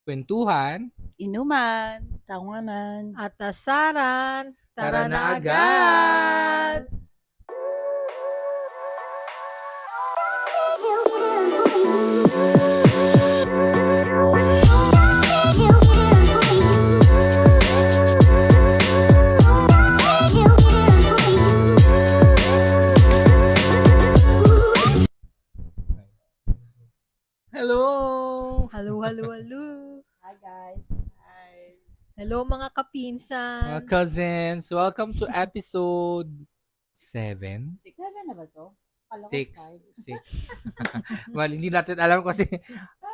Kwentuhan. Inuman, tawanan, At asaran, Tara tara na na agad! agad! Hello! Halo, halo, halo. Hi guys. Hi. Hello mga Mga kapinsan. cousins, welcome to episode 7? 7 na ba to? Kala ko 6. five. 6. Well, hindi natin alam kasi,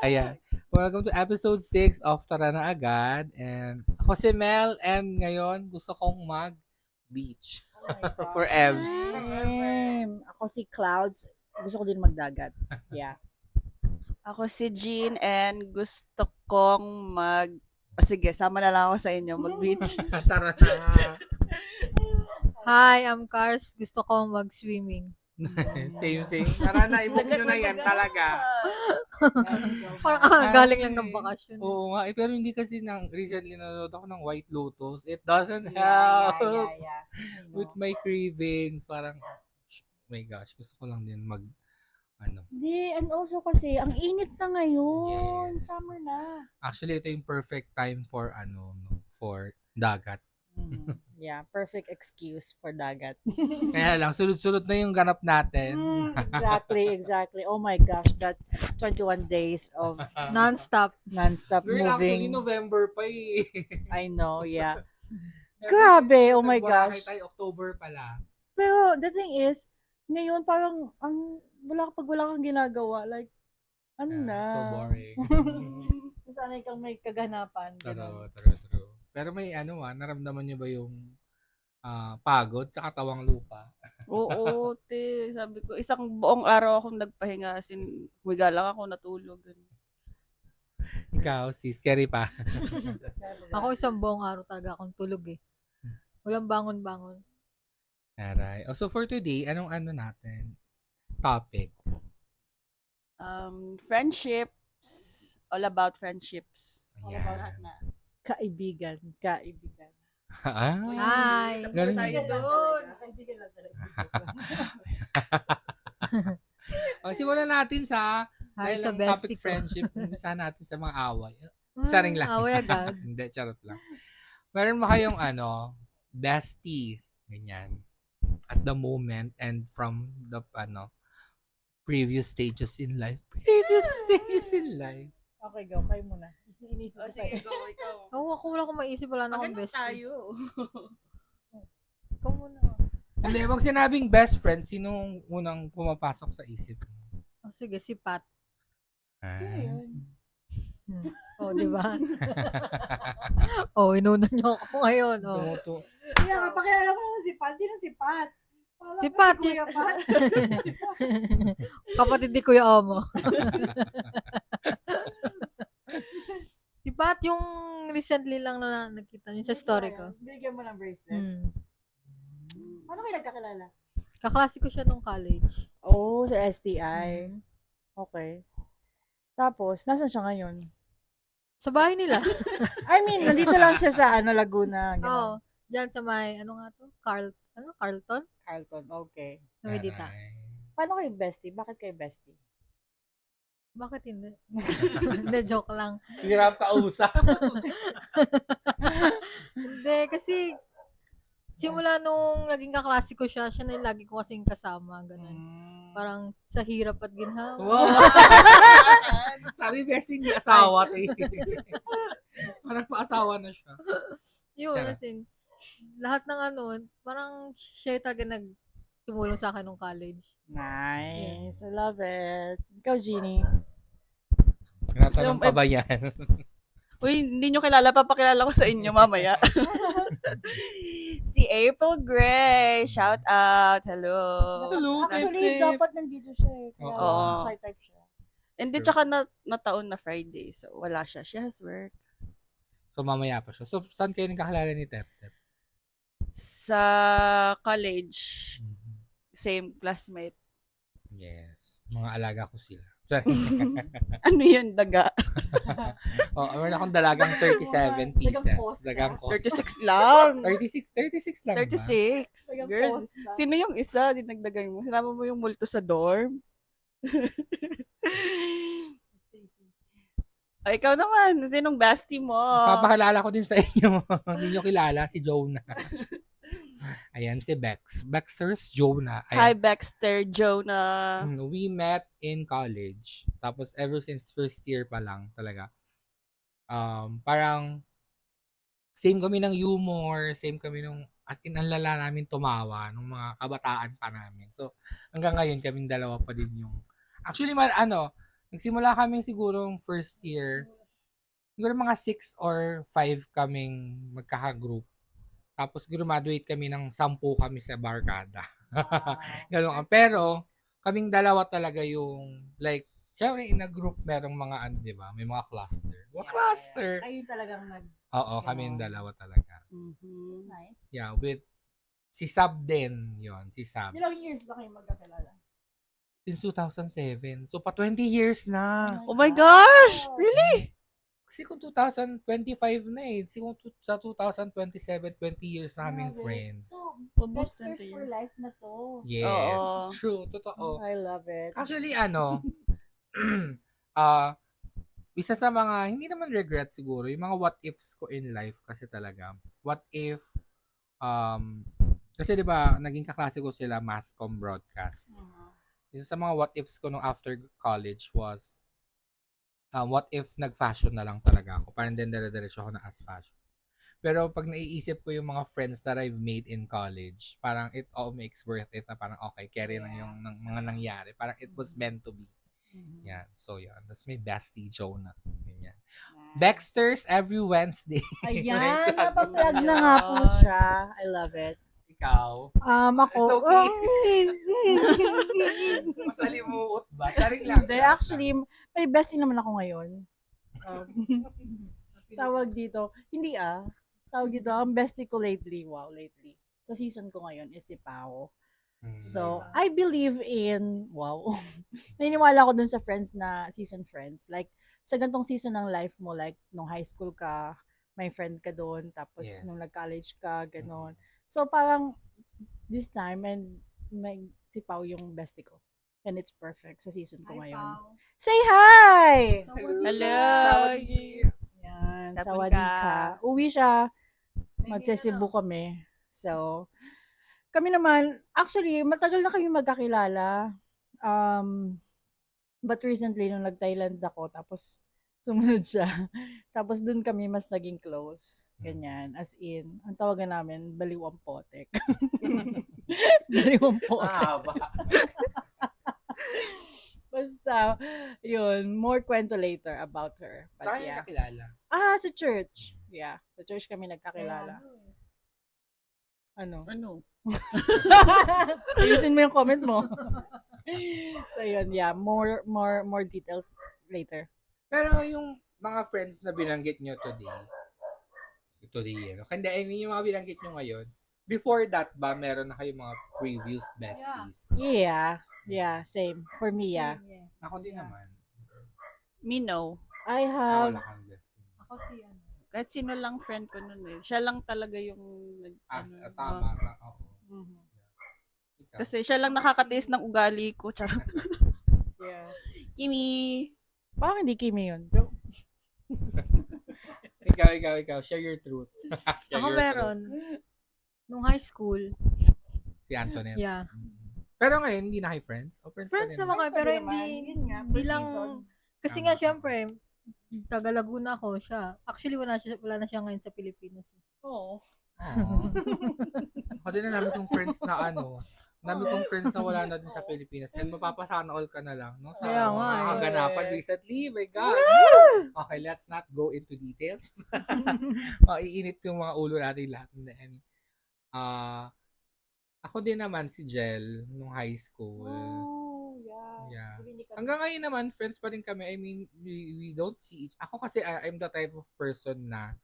ayan. Welcome to episode 6 of Tara na Agad. And ako si Mel and ngayon gusto kong mag-beach. Oh my God. For Evs. Same. Ako si Clouds. Gusto ko din magdagat. Yeah. Ako si Jean and gusto kong sige, sama na lang ako sa inyo, mag-beach. Tara na. Hi, I'm Cars. Gusto ko mag-swimming. Same. Tara na, i-book nyo na yan talaga. Parang galing lang ng bakasyon. Oo nga, pero hindi kasi recently nanonood ako ng White Lotus. It doesn't help Yeah. with my cravings. Parang, oh my gosh, gusto ko lang din Hindi, and also kasi, ang init na ngayon. Yes. Summer na. Actually, ito yung perfect time for for dagat. Yeah, perfect excuse for dagat. Kaya lang, sunod-sunod na yung ganap natin. Exactly. Oh my gosh, that 21 days of Non-stop. non-stop Girl, actually, moving. November pa eh. I know, yeah. Grabe, oh my Nagbahay gosh. tayo, October pala. Pero the thing is, ngayon parang wala kang ginagawa, like ano na. So boring. Sanay kang may kaganapan. True. Pero may naramdaman niyo ba yung pagod sa katawang lupa? Oo, te. Sabi ko, isang buong araw akong nagpahinga. As in, humiga lang ako, natulog. Ikaw, sis, scary pa. Ako isang buong araw talaga akong tulog eh. Walang bangon-bangon. Alright. So for today, anong natin? Topic. Friendships. All about friendships. Ayan. Lahat na. Kaibigan. Hi! Ganun Tayo yun. doon. Kaibigan lang talaga. Simulan natin sa Hi dahil sa ang bestie topic ko. friendship, umpisa natin sa mga away. Charing lang. Away agad. Hindi, charot lang. Meron ba kayong bestie, ganyan, at the moment and from the previous stages in life? Okay, go. Kayo muna. Inisip ko Sige, tayo. go, ikaw. Oo, ako wala akong maisip. Wala na akong Maganda best. tayo. Ikaw muna. Hindi, wag sinabing best friend, sinong unang pumapasok sa isip mo? Oh, sige, si Pat. Sino yun? Oh, di ba? Oh, inuna niyo ako ngayon. Oh. Tumutu- Kaya, pakilala mo naman si Pat. Sino si Pat? Si Pat, Kuya Pat. Kapatid ni Kuya Omo. Si Pat, yung recently lang na nakita niyo sa story ko. Bigyan mo ng bracelet. Paano kayo nagkakilala? Kaklase ko siya nung college. Oh, sa STI. Okay. Tapos, nasan siya ngayon? Sa bahay nila. I mean, nandito lang siya sa Laguna. Oo. Ganun. Diyan sa may, ano nga to? Carlton? Carlton, okay. Sa Medita. Aray. Paano kayo bestie? Bakit kayo bestie? Bakit hindi? Hindi, joke lang. Hirap ka usap. Hindi, kasi simula nung naging kaklase ko siya na yung lagi ko kasing kasama. Ganun. Parang sa hirap at ginhawa. Wow. Sabi bestie hindi asawa. Parang pa-asawa na siya. Yun, Sarap. as in, lahat ng parang siya yung talaga tumulong sa akin nung college. Nice. I love it. Ikaw, Jeannie. Tinatanong pa ba yan? Uy, hindi nyo kilala, papakilala ko sa inyo mamaya. Si April Gray. Shout out. Hello. Hello, Actually, Pepe. dapat nandito siya eh. Kaya Oo. shy type siya. Hindi, tsaka nataon na Friday. So, wala siya. She has work. So, mamaya pa siya. So, saan kayo nagkakilala ni Tep? Sa college, same classmate. Yes. Mga alaga ko sila. Ano yun, daga? Oh, meron akong dalagang 37 pieces. Dagang cost. 36 lang. 36 lang ba? 36. Girls, sino yung isa dinagdagan mo? Sinama mo yung multo sa dorm? O, ikaw naman. Sinong bestie mo? Papakilala ko din sa inyo. Hindi nyo kilala, si Jonah. Ayan, si Bex. Baxter's Jonah. Hi, Ayan. Baxter, Jonah. We met in college. Tapos ever since first year pa lang talaga. Parang same kami ng humor, same kami nung as in ang lala namin tumawa nung mga kabataan pa namin. So hanggang ngayon kaming dalawa pa din yung actually nagsimula kami siguro first year. Siguro mga 6 or 5 kaming magkaka-group. Tapos graduate kami ng 10 kami sa barkada. Ganun. Pero kaming dalawa talaga yung like syempre in a group merong mga ano, 'di ba? May mga cluster. Cluster. Ayun talagang Oo, kami yung dalawa talaga. Mhm. nice. Yeah, with si Sab din, yon si Sab. Ilang years ba kayo magkakilala? Since 2007. So, pa 20 years na. Oh my gosh! Really? Kasi kung 2025 na eh. Sa 2027, 20 years na kaming Grabe. friends. So, Almost Besters 20 for years. life na to. Yes, Oo. true, totoo. I love it. Actually, isa sa mga, hindi naman regret siguro, yung mga what ifs ko in life kasi talaga. What if, kasi di ba naging kaklase ko sila mass comm broadcast. Isa sa mga what ifs ko nung after college was, what if nag-fashion na lang talaga ako? Parang din dire-diretso ako na as fashion. Pero pag naiisip ko yung mga friends that I've made in college, parang it all makes worth it na parang okay, carry na yung mga nangyari. Parang it was meant to be. Yan. So, yan. That's my bestie, Jonah. Ganyan. Baxter's every Wednesday. Ayan, napaplug na nga po siya. I love it. Ikaw. Ako. It's okay. Masalimuot ba? Charing lang. Hindi, actually, may bestie naman ako ngayon. Tawag dito, hindi tawag dito, ang bestie ko lately, sa season ko ngayon is si Pao. So, I believe in, naniniwala ko dun sa friends na season friends. Like, sa gantong season ng life mo, like, nung high school ka, may friend ka doon, tapos Yes. nung nag-college ka, ganon. So, parang, this time, and si Pao yung bestie ko. And it's perfect sa season ko ngayon. Say hi! Hello! Yan, Tapon sawadika. Uwi siya, magse-Cebu kami. So, kami naman, actually, matagal na kami magkakilala. But recently, nung nag-Thailand ako, tapos sumunod siya. Tapos dun kami mas naging close. Ganyan. As in, ang tawagan namin, baliw ang potek. Baliw ang potek. Basta, yun, more kwento later about her. But Saan yeah. nakilala? Sa church. Yeah, sa church kami nagkakilala. Ano? Ayusin mo yung comment mo. So yun, yeah, more details later. Pero yung mga friends na binanggit nyo today, Hindi, I mean, yung mga binanggit nyo ngayon, before that ba, meron na kayong mga previous besties? Yeah, same. For me, yeah. Ako din naman. Me, no. I have, Wala kang bestie. Ako si ano. Kahit sino lang friend ko nun eh. Siya lang talaga yung Tama ka. Oo. Ikaw. kasi siya lang nakakatiis ng ugali ko. Charot. yeah. Kimi! Parang hindi Kimi yun. Ikaw. Share your truth. Share Ako your meron. Nung high school. truth. Si Antoinette. Yeah. Pero ngayon, hindi na kayo friends? O friends, Friends pa rin? naman kami, pero Yun nga, hindi per lang, season. kasi nga syempre, taga Laguna ko siya. Actually, wala na siya ngayon sa Pilipinas. Oo. Ako din na namin kong friends na Namin kong friends na wala na din sa Pilipinas. And mapapasana all ka na lang, no? Sa Kaya nga, mga eh. kaganapan recently. My God! Okay, let's not go into details. Iinit yung mga ulo natin lahat. Ako din naman si Jel nung high school. Yeah. Hanggang ngayon naman, friends pa rin kami. I mean, we don't see each. Ako kasi, I'm the type of person na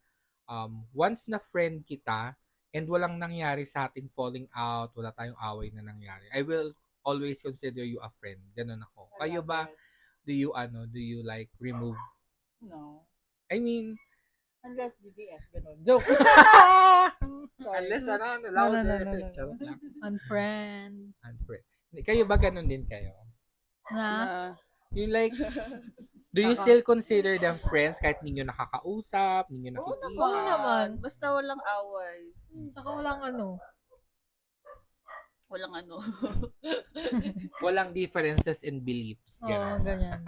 once na friend kita and walang nangyari sa ating falling out, wala tayong away na nangyari, I will always consider you a friend. Ganun ako. Kayo ba, do you like remove? No. I mean, Unless DDS, ganun. Joke. Sorry. unless No, louder. no, no, no. Charot lang. Unfriend. Unfriend. Kayo ba ganun din kayo? Na? Na, Yung like, do you still consider them friends kahit hindi nyo nakakausap, hindi nyo Oo nakikita? Oo naman. Basta walang away. Saka walang ano. Walang ano. Walang differences in beliefs. Oo, Ganun. ganyan.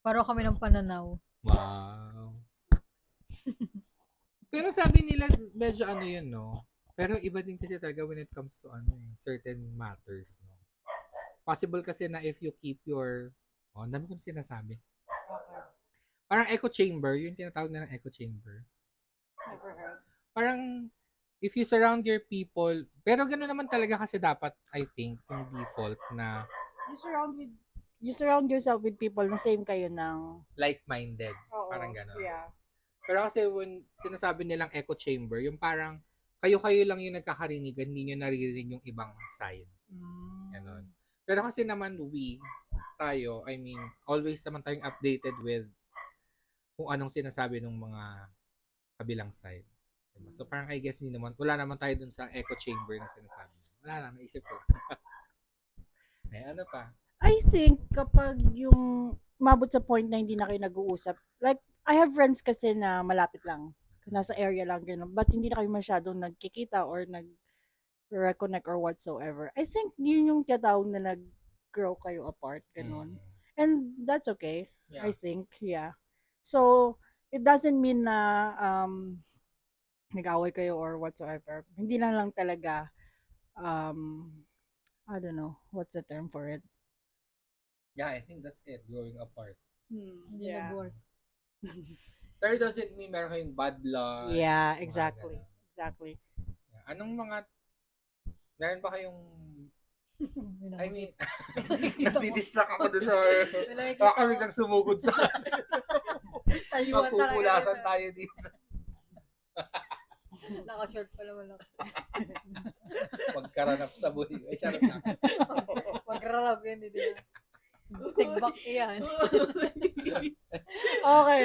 Paro kami ng pananaw. Wow. Pero sabi nila, medyo ano yun, no? Pero iba din kasi talaga when it comes to certain matters, no? Possible kasi na if you keep your... Oh, ang dami kong sinasabi. Parang echo chamber, yung tinatawag na ng echo chamber. Never heard. Parang if you surround your people, pero gano'n naman talaga kasi dapat, I think, yung default na You surround yourself with people na same kayo ng... like-minded. Oo, Parang gano'n. Yeah. Pero kasi when sinasabi nilang echo chamber, yung parang kayo-kayo lang yung nagkakarinigan, hindi nyo naririnig yung ibang side. Ganon. Pero kasi naman tayo, I mean, always naman tayong updated with kung anong sinasabi ng mga kabilang side. Diba? So parang I guess wala naman tayo dun sa echo chamber na sinasabi. Wala lang, naisip ko. Eh, ano pa? I think kapag yung mabot sa point na hindi na kayo nag-uusap, like, I have friends kasi na malapit lang. Nasa area lang, gano'n. But hindi na kayo masyadong nagkikita or nag-reconnect or whatsoever. I think yun yung tinatawag na nag-grow kayo apart, gano'n. And that's okay, Yeah. I think, yeah. So, it doesn't mean na nag-away kayo or whatsoever. Hindi na lang talaga, I don't know, what's the term for it? Yeah, I think that's it. Growing apart. Hindi Yeah. nag-work. Pero it doesn't mean meron kayong bad blood. Yeah, mga exactly. ganun. Exactly. Anong meron ba kayong, I mean, didistract ako dun sa, baka kami kang sumugod sa Taliwan magpupulasan tayo dito. Naka-short pa naman ako. Pagkaranap sa buhay. Ay, charot na. Mag-ralab yan, hindi na. Tigbak yan. Okay.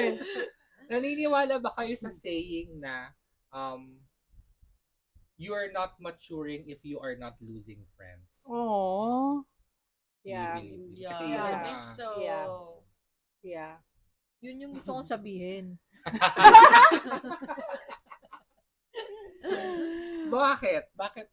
Naniniwala ba kayo sa saying na you are not maturing if you are not losing friends? Oh. Do you Yeah. believe it? Yeah, Kasi Yeah. yung I sa- think so. Yeah. Yeah. Yun yung gusto kong sabihin. Bakit? Bakit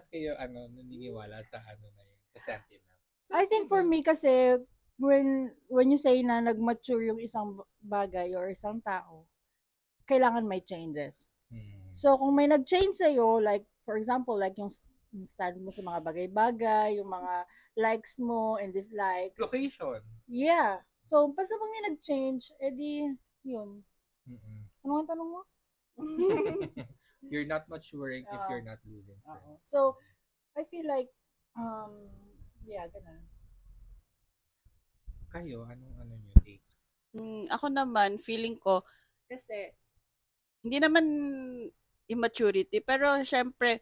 kayo naniniwala sa na yun? Sa sentiment? I think for me kasi when you say na nag-mature yung isang bagay or isang tao, kailangan may changes. So kung may nag-change sa'yo, like for example, like yung stand mo sa mga bagay-bagay, yung mga likes mo and dislikes. Location. Yeah. So basta pag may nag-change, edi yun. Mm-mm. Ano ang tanong mo? You're not maturing if Oo. you're not losing friends. Oo. So I feel like yeah, ganun. Kayo, anong nyo take? Ako naman, feeling ko, kasi, hindi naman immaturity, pero syempre,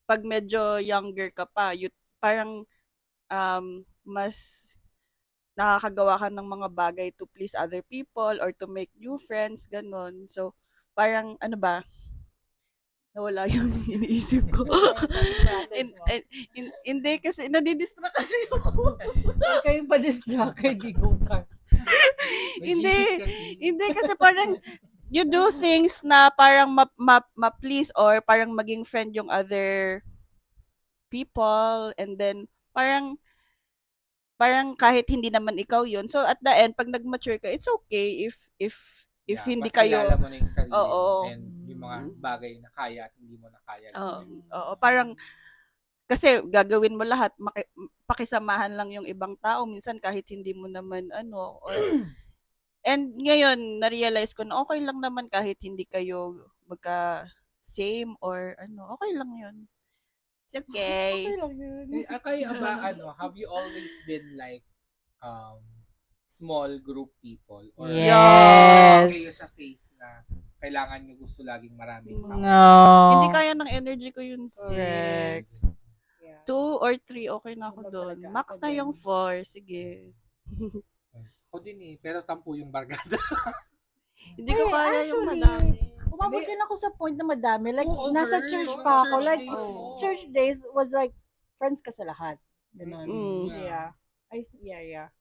pag medyo younger ka pa, parang mas nakakagawa ka ng mga bagay to please other people or to make new friends, ganun. So, parang, ano ba, nawala yung iniisip ko. Hindi kasi, nadidistract kasi ako. Huwag kayong pa-distract kay Digong ka. Hindi kasi parang you do things na parang ma-please or parang maging friend yung other people and then parang kahit hindi naman ikaw yun. So at the end, pag nag-mature ka, it's okay if Yeah, hindi mas kayo kilala mo na yung sarili mo Oo. and yung mga bagay na kaya at hindi mo na kaya. Oo, parang kasi gagawin mo lahat, pakisamahan lang yung ibang tao minsan kahit hindi mo naman and ngayon na-realize ko na okay lang naman kahit hindi kayo magka same or okay lang yun. It's okay. Okay lang yun. Kayo ba, have you always been like small group people? Or Yes. kayo sa phase na kailangan nyo gusto laging maraming tao? No. Hindi kaya ng energy ko yun, Correct. sis. Yeah. 2 or 3, okay na ako Wala doon. talaga. Max Ako na din. yung 4, sige. Ako din eh, pero tampo yung barkada. Hindi ko Hey, kaya yung actually, madami. Umabot Hindi. din ako sa point na madami. Like, Oo, nasa girl, church yung pa ako. church Like, days mo. church days was like, friends ka sa lahat. Ganon. Mm. Yeah. Yeah.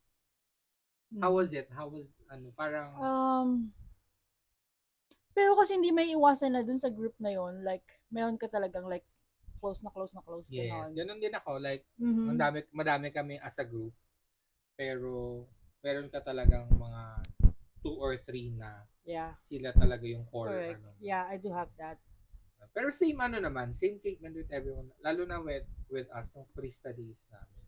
How was it? How was, parang, Pero kasi hindi may iwasan na dun sa group na yon. Like, meron ka talagang like, close na close. yes, Ganon. ganun din ako. Like, Mhm. madami kami as a group. Pero, meron ka talagang mga 2 or 3 na Yeah. sila talaga yung core. Correct. Yeah, I do have that. Pero same naman, same treatment with everyone. Lalo na with us, nung free studies namin.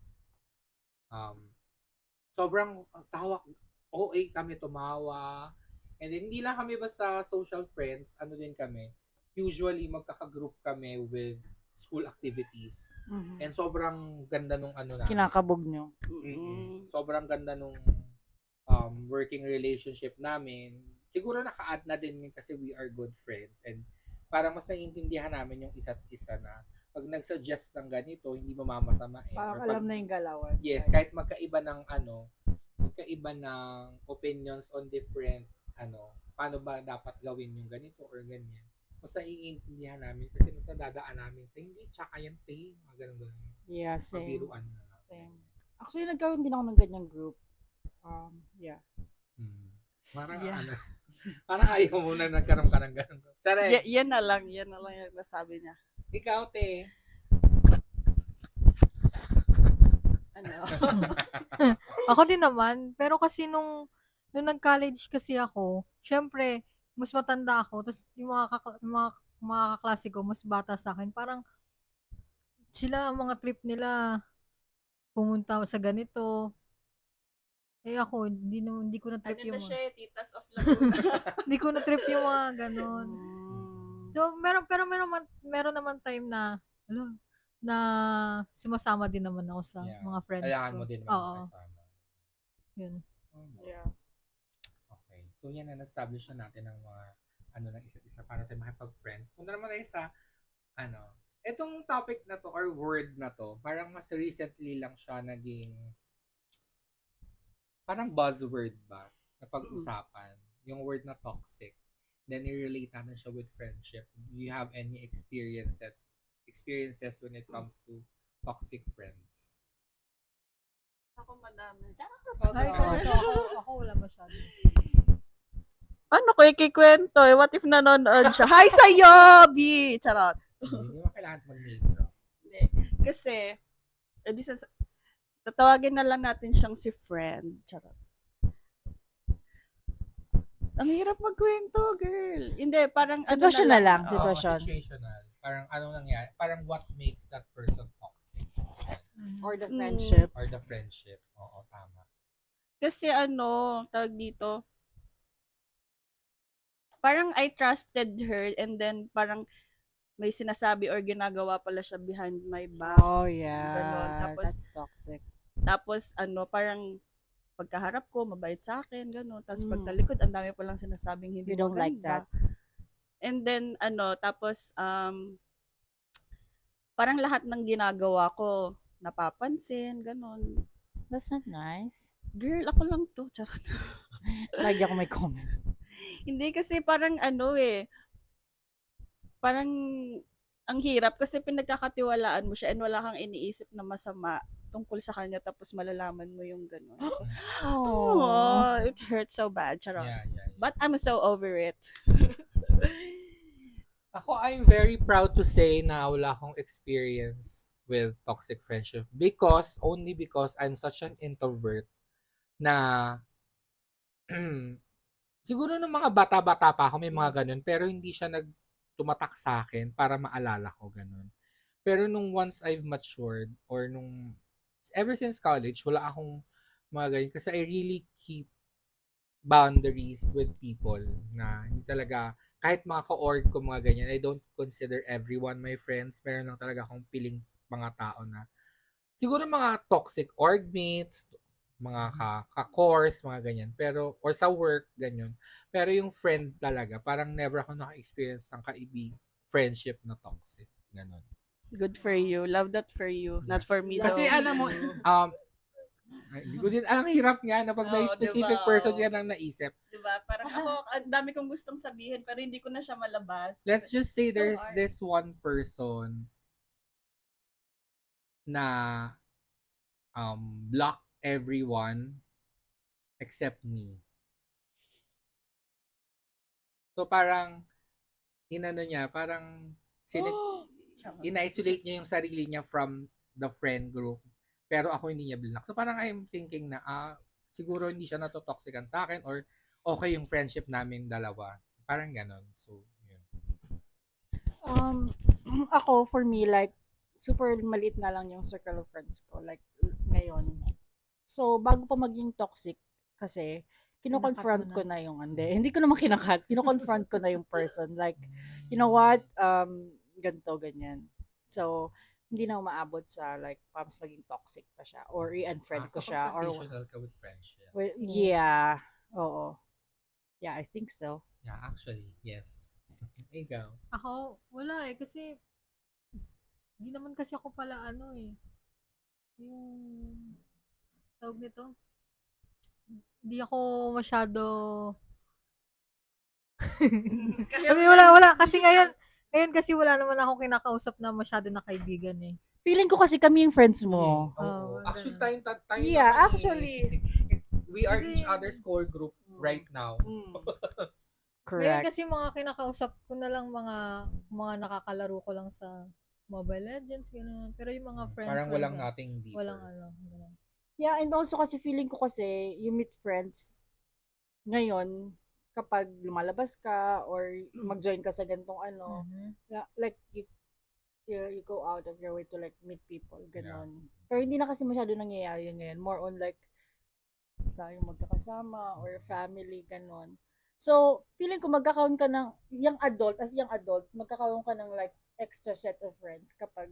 Sobrang tawa, OA kami tumawa. And then, hindi lang kami basta social friends, ano din kami. Usually, magkaka-group kami with school activities. Mhm. And sobrang ganda nung namin. Kinakabog nyo. Mm-mm. Sobrang ganda nung working relationship namin. Siguro naka-add na din kasi we are good friends. And parang mas naiintindihan namin yung isa't isa na pag nag-suggest ng ganito, hindi mo mamasamain. Parang Or alam na yung galawan. yes, kahit magkaiba ng opinions on different paano ba dapat gawin yung ganito or ganyan. Mas naiintindihan namin kasi mas nadadaan namin sa hindi tsaka yan te, mga ganun. Yeah, same. Pabiruan na lang. Same. Actually, nagkaroon din ako ng ganyang group. Yeah. Parang Yeah. parang ayaw mo na nagkaroon ka ng ganun. Tsara, Yan na lang yung nasabi niya. ikaw te. Ano? Ako din naman, pero kasi nung nag-college kasi ako, syempre, mas matanda ako, tapos yung mga kaklase ko, mas bata sa akin, parang sila, ang mga trip nila, pumunta sa ganito. Eh ako, hindi ko na trip Ano yung na siya eh, Titas of Laguna. hindi ko na trip yung mga ganon. Mm. So, meron naman time na, na sumasama din naman ako sa Yeah. mga friends Kailangan ko. mo din Oo, makasama. yun. Yeah. Okay. So yan na establish na natin ang mga ng isa't isa para tayo makipag-friends. Punta naman tayo sa etong topic na to or word na to, parang mas recently lang siya naging parang buzzword ba na pag-usapan. Yung word na toxic. Then i-relate natin siya with friendship. Do you have any experiences when it comes to toxic friends? Ako madami. Ay, ako wala masyado. Ano ko ikikwento eh? What if nanonood siya? Hi sa'yo, B! Charot. Hindi mo kailangan mag-name drop. Hindi. Kasi, tatawagin na lang natin siyang si friend. Charot. Ang hirap magkwento, girl. Hindi, parang Sitwasyon na lang. Oo, Sitwasyon. situational. Parang nangyari? Parang what makes that person toxic? Or the Mm. friendship. Or the friendship. Oo, tama. Kasi tawag dito, parang I trusted her and then parang may sinasabi or ginagawa pala siya behind my back. Oh, yeah. Ganon. That's toxic. Tapos parang pagkaharap ko, mabait sa akin, gano'n. Tapos Mm. pagtalikod, ang dami palang sinasabing hindi You don't like maganda. And then, tapos, parang lahat ng ginagawa ko, napapansin, gano'n. That's not nice. Girl, ako lang to. Charot. Lagi ako may comment. Hindi kasi parang parang ang hirap kasi pinagkakatiwalaan mo siya and wala kang iniisip na masama tungkol sa kanya tapos malalaman mo yung gano'n. So, Oh. it hurts so bad. Charot. Yeah. But I'm so over it. Ako, I'm very proud to say na wala akong experience with toxic friendship only because I'm such an introvert na siguro nung mga bata-bata pa ako may mga ganun pero hindi siya tumatak sa akin para maalala ko ganun. Pero nung once I've matured or ever since college, wala akong mga ganyan kasi I really keep boundaries with people na hindi talaga, kahit mga ka-org ko mga ganyan, I don't consider everyone my friends. Meron lang talaga akong piling mga tao na siguro mga toxic org mates, mga ka-course, mga ganyan. Pero, or sa work, ganyan. Pero yung friend talaga, parang never ako naka-experience ng friendship na toxic. Ganon. Good for you. Love that for you. Not for me Kasi though. alam mo, Ay, hindi ko din, ang hirap nga na pag may Oo, specific diba? person Oo. yan ang naisip. Diba? Parang ako, ang dami kong gustong sabihin, pero hindi ko na siya malabas. Let's just say So there's hard. this one person na block everyone except me. So parang inano niya, parang in-isolate niya yung sarili niya from the friend group. Pero ako hindi niya block. So parang I'm thinking na siguro hindi siya natotoxican sa akin or okay yung friendship namin dalawa. Parang ganon. So, yun. Ako, for me, like, super maliit na lang yung circle of friends ko. Like, ngayon. So, bago pa maging toxic, kasi, kino-confront Kinakat mo ko na. na yung, hindi ko naman kinakat. Kino-confront ko na yung person. Like, you know what? Ganito, ganyan. So, hindi na umaabot sa, like, mas maging toxic pa siya. Or i-unfriend ko siya. Or, confrontational ka with friendship. well, Same. yeah. Oo. Yeah, I think so. Yeah, actually, yes. Ikaw. Ako, wala eh. Kasi, hindi naman kasi ako pala ano eh. Yung, tawag nito, hindi ako masyado, Kasi wala. Kasi ngayon kasi wala naman ako kinakausap na masyado na kaibigan eh. Feeling ko kasi kami yung friends mo. Oo. Oo, Actually, ganun. tayo Yeah, naman eh. actually. We are Kasi- each other's core group right now. Ngayon Correct. kasi mga kinakausap ko na lang mga nakakalaro ko lang sa Mobile Legends, gano'n. Pero yung mga friends, Parang walang friends, nothing deeper. walang ano. Ganun. Yeah, and also kasi feeling ko kasi you meet friends ngayon kapag lumalabas ka or mag-join ka sa gantong ano, like you go out of your way to like meet people, ganon. Pero hindi na kasi masyado nangyayari yun ngayon. More on like tayo magkakasama or family, ganon. So, feeling ko magkakaroon ka ng, young adult, magkakaroon ka ng like extra set of friends kapag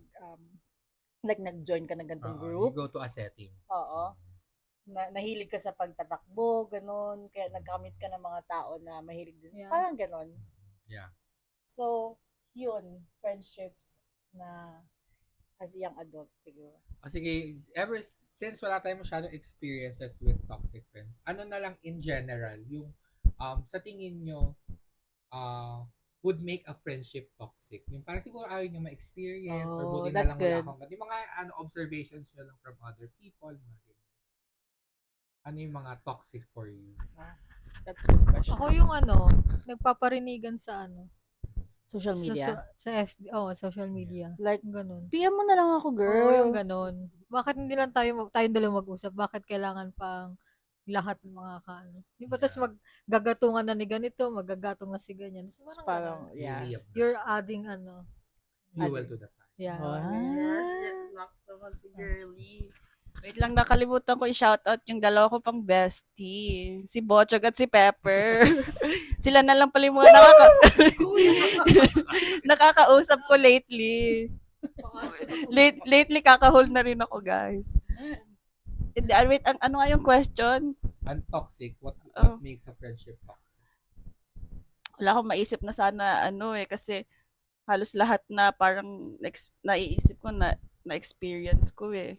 like nag-join ka ng gantong You group. go to a setting. Oo. Nahilig ka sa pagtatakbo, ganun. Kaya nagkamit ka ng mga tao na mahilig din. Yeah. Parang ganun. Yeah. So, yun, friendships na as young adult siguro. Sige, since wala tayong masyadong experiences with toxic friends, ano na lang in general, yung sa tingin nyo, would make a friendship toxic? Yung parang siguro ayaw nyo ma-experience or buti na that's lang wala good. akong, yung mga observations nyo lang from other people, mga ganyan. Ano yung mga toxic for you? That's a good question. Ako yung nagpaparinigan sa Social media. Sa FB, social media. Like, Ganun. PM mo na lang ako, girl. Oo, yung ganun. Bakit hindi lang tayong dalawa mag-usap? Bakit kailangan pang lahat ng mga Di ba, tas maggagatungan na ni ganito, magagatong na si ganyan. So, It's parang parang, yeah. Really you're adding fuel to the fire. Yeah. Si Girly. Wait lang, nakalimutan ko i-shoutout yung dalawa ko pang bestie. Si Bochog at si Pepper. Sila na lang pala yung mga nakakausap ko lately. Lately, kaka-hold na rin ako, guys. Wait, ano nga yung question? And toxic, what makes a friendship toxic? Wala akong maisip na sana kasi halos lahat na parang naiisip ko na-experience ko eh.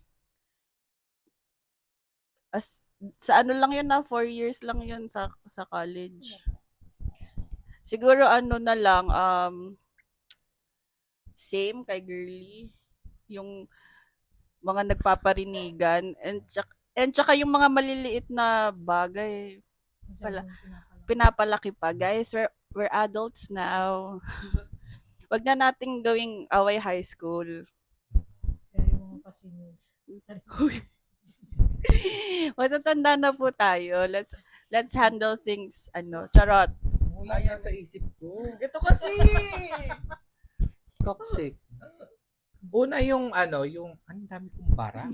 Sa lang yun 4 years lang yun sa college. Siguro na lang, same kay Girly, yung mga nagpaparinigan and tsaka yung mga maliliit na bagay pinapalaki pa. Guys, we're adults now. Wag na nating gawing away high school. Matatanda na po tayo. Let's handle things charot. Wala yan sa isip ko. Ito kasi. Toxic. Una yung yung ang dami kong bara.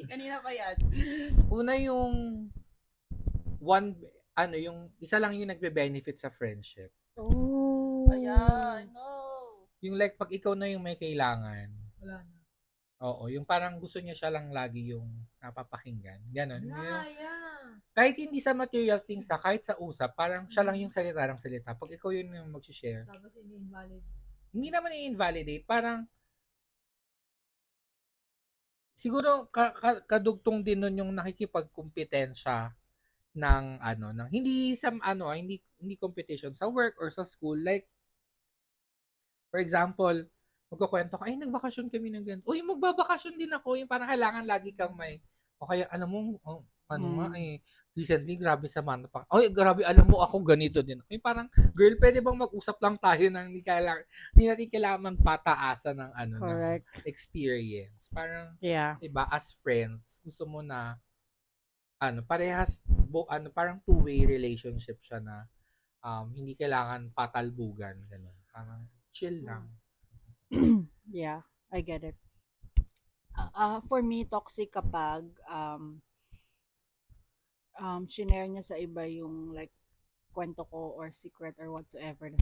Kanina pa yan. Una yung yung isa lang yung nagbe-benefit sa friendship. Oh. Ayan, no. Yung like pag ikaw na yung may kailangan. Wala na. Oo, yung parang gusto niya siya lang lagi yung napapakinggan. Ganon. Yeah. Kahit hindi sa material things kahit sa usap, parang siya lang yung salita ng salita. Pag ikaw yun yung mag-share, Tapos ini-invalid. hindi naman i-invalidate, parang siguro kadugtong din nun yung nakikipagkumpetensya ng hindi sa hindi competition sa work or sa school, like for example, magkukuwento ka, "Ay nagbakasyon kami ng ganito." "Uy, magbabakasyon din ako." Yung parang kailangan lagi kang may o kaya alam mo, Mm. recently grabe Samantha pa. "Ay grabe alam mo ako ganito din." Yung parang, "Girl, pwede bang mag-usap lang tayo ng hindi natin kailangan magpataasa ng ng Correct. experience." Parang Yeah. 'di ba, as friends, gusto mo na parehas parang two-way relationship siya na hindi kailangan patalbugan gano'n. Parang chill lang. Yeah, I get it. For me, toxic kapag shinare niya sa iba yung like kwento ko or secret or whatsoever na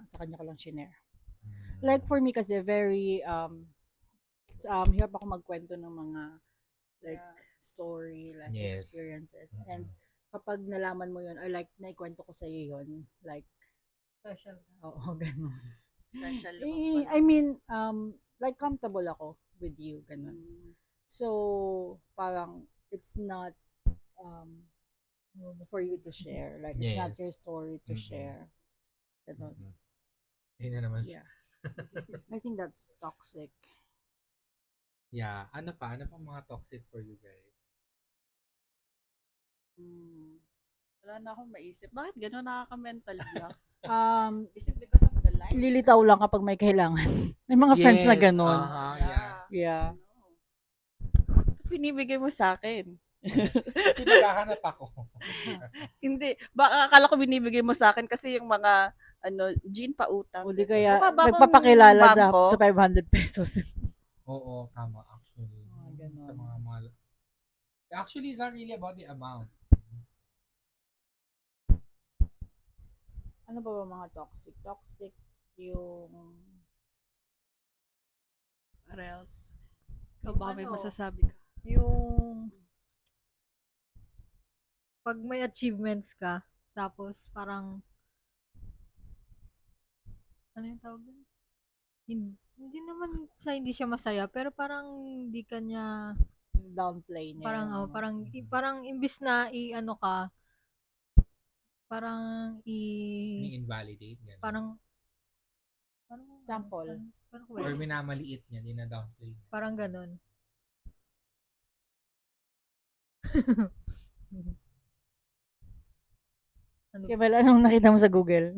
sa kanya ko lang shinare. Like for me kasi very hirap ako magkwento ng mga like story, like Yes. experiences. And kapag nalaman mo yun or like naikwento ko sa iyo yun, like Special. oo, ganun. Special I mean, like comfortable ako with you, ganun. So, parang it's not for you to share. Like, it's not Yes. your story to Mm-mm. share. Ganun. Ayun na naman siya. Yeah. I think that's toxic. Yeah. Ano pa mga toxic for you guys? Wala na akong maisip. Bakit gano'n nakaka-mental block? Um, Is it because of the light? lilitaw lang kapag may kailangan. May mga friends na ganun. Yeah. Yeah. Binibigay mo sa akin. Kasi maghahanap ako. Hindi. Baka akala ko binibigay mo sa akin kasi yung mga Jean pautang. O di kaya, Mukha ba akong nagpapakilala na bangko? sa 500 pesos. Oo, tama actually. ganun. Sa mga actually, it's not really about the amount. Ano ba mga toxic? Toxic yung... What else? Ikaw ba may Ano? masasabi ka? Yung pag may achievements ka, tapos parang ano yung tawag doon? Hindi naman sa hindi siya masaya, pero parang hindi kanya downplay niya. parang yung- parang imbis na i-ano ka, parang May invalidate ganun. parang Sample. parang Or minamaliit niya, dina-downplay. parang ganun. Ano? Kaya anong nakita mo sa Google?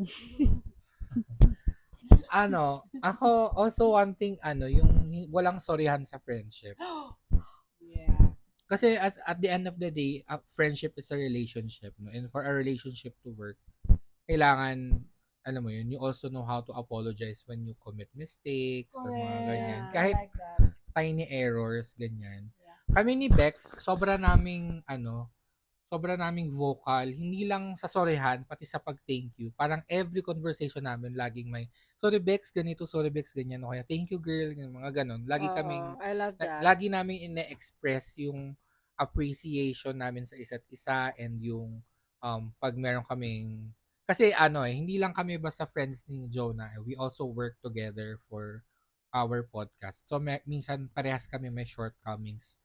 Ako also wanting yung walang sorryhan sa friendship. Yeah. Kasi at the end of the day, friendship is a relationship, no? And for a relationship to work, kailangan alam mo yun, you also know how to apologize when you commit mistakes or mga ganyan. Yeah, Kahit like that. tiny errors, ganyan. Yeah. Kami ni Bex, sobra naming vocal, hindi lang sa sorryhan, pati sa pag-thank you. Parang every conversation namin, laging may, sorry Bex, ganito, sorry Bex, ganyan. O kaya, thank you girl, mga ganon. Lagi kaming, I love that. lagi namin ine-express yung appreciation namin sa isa't isa and yung pag meron kaming, kasi hindi lang kami basta friends ni Jonah. We also work together for our podcast. So, minsan parehas kami may shortcomings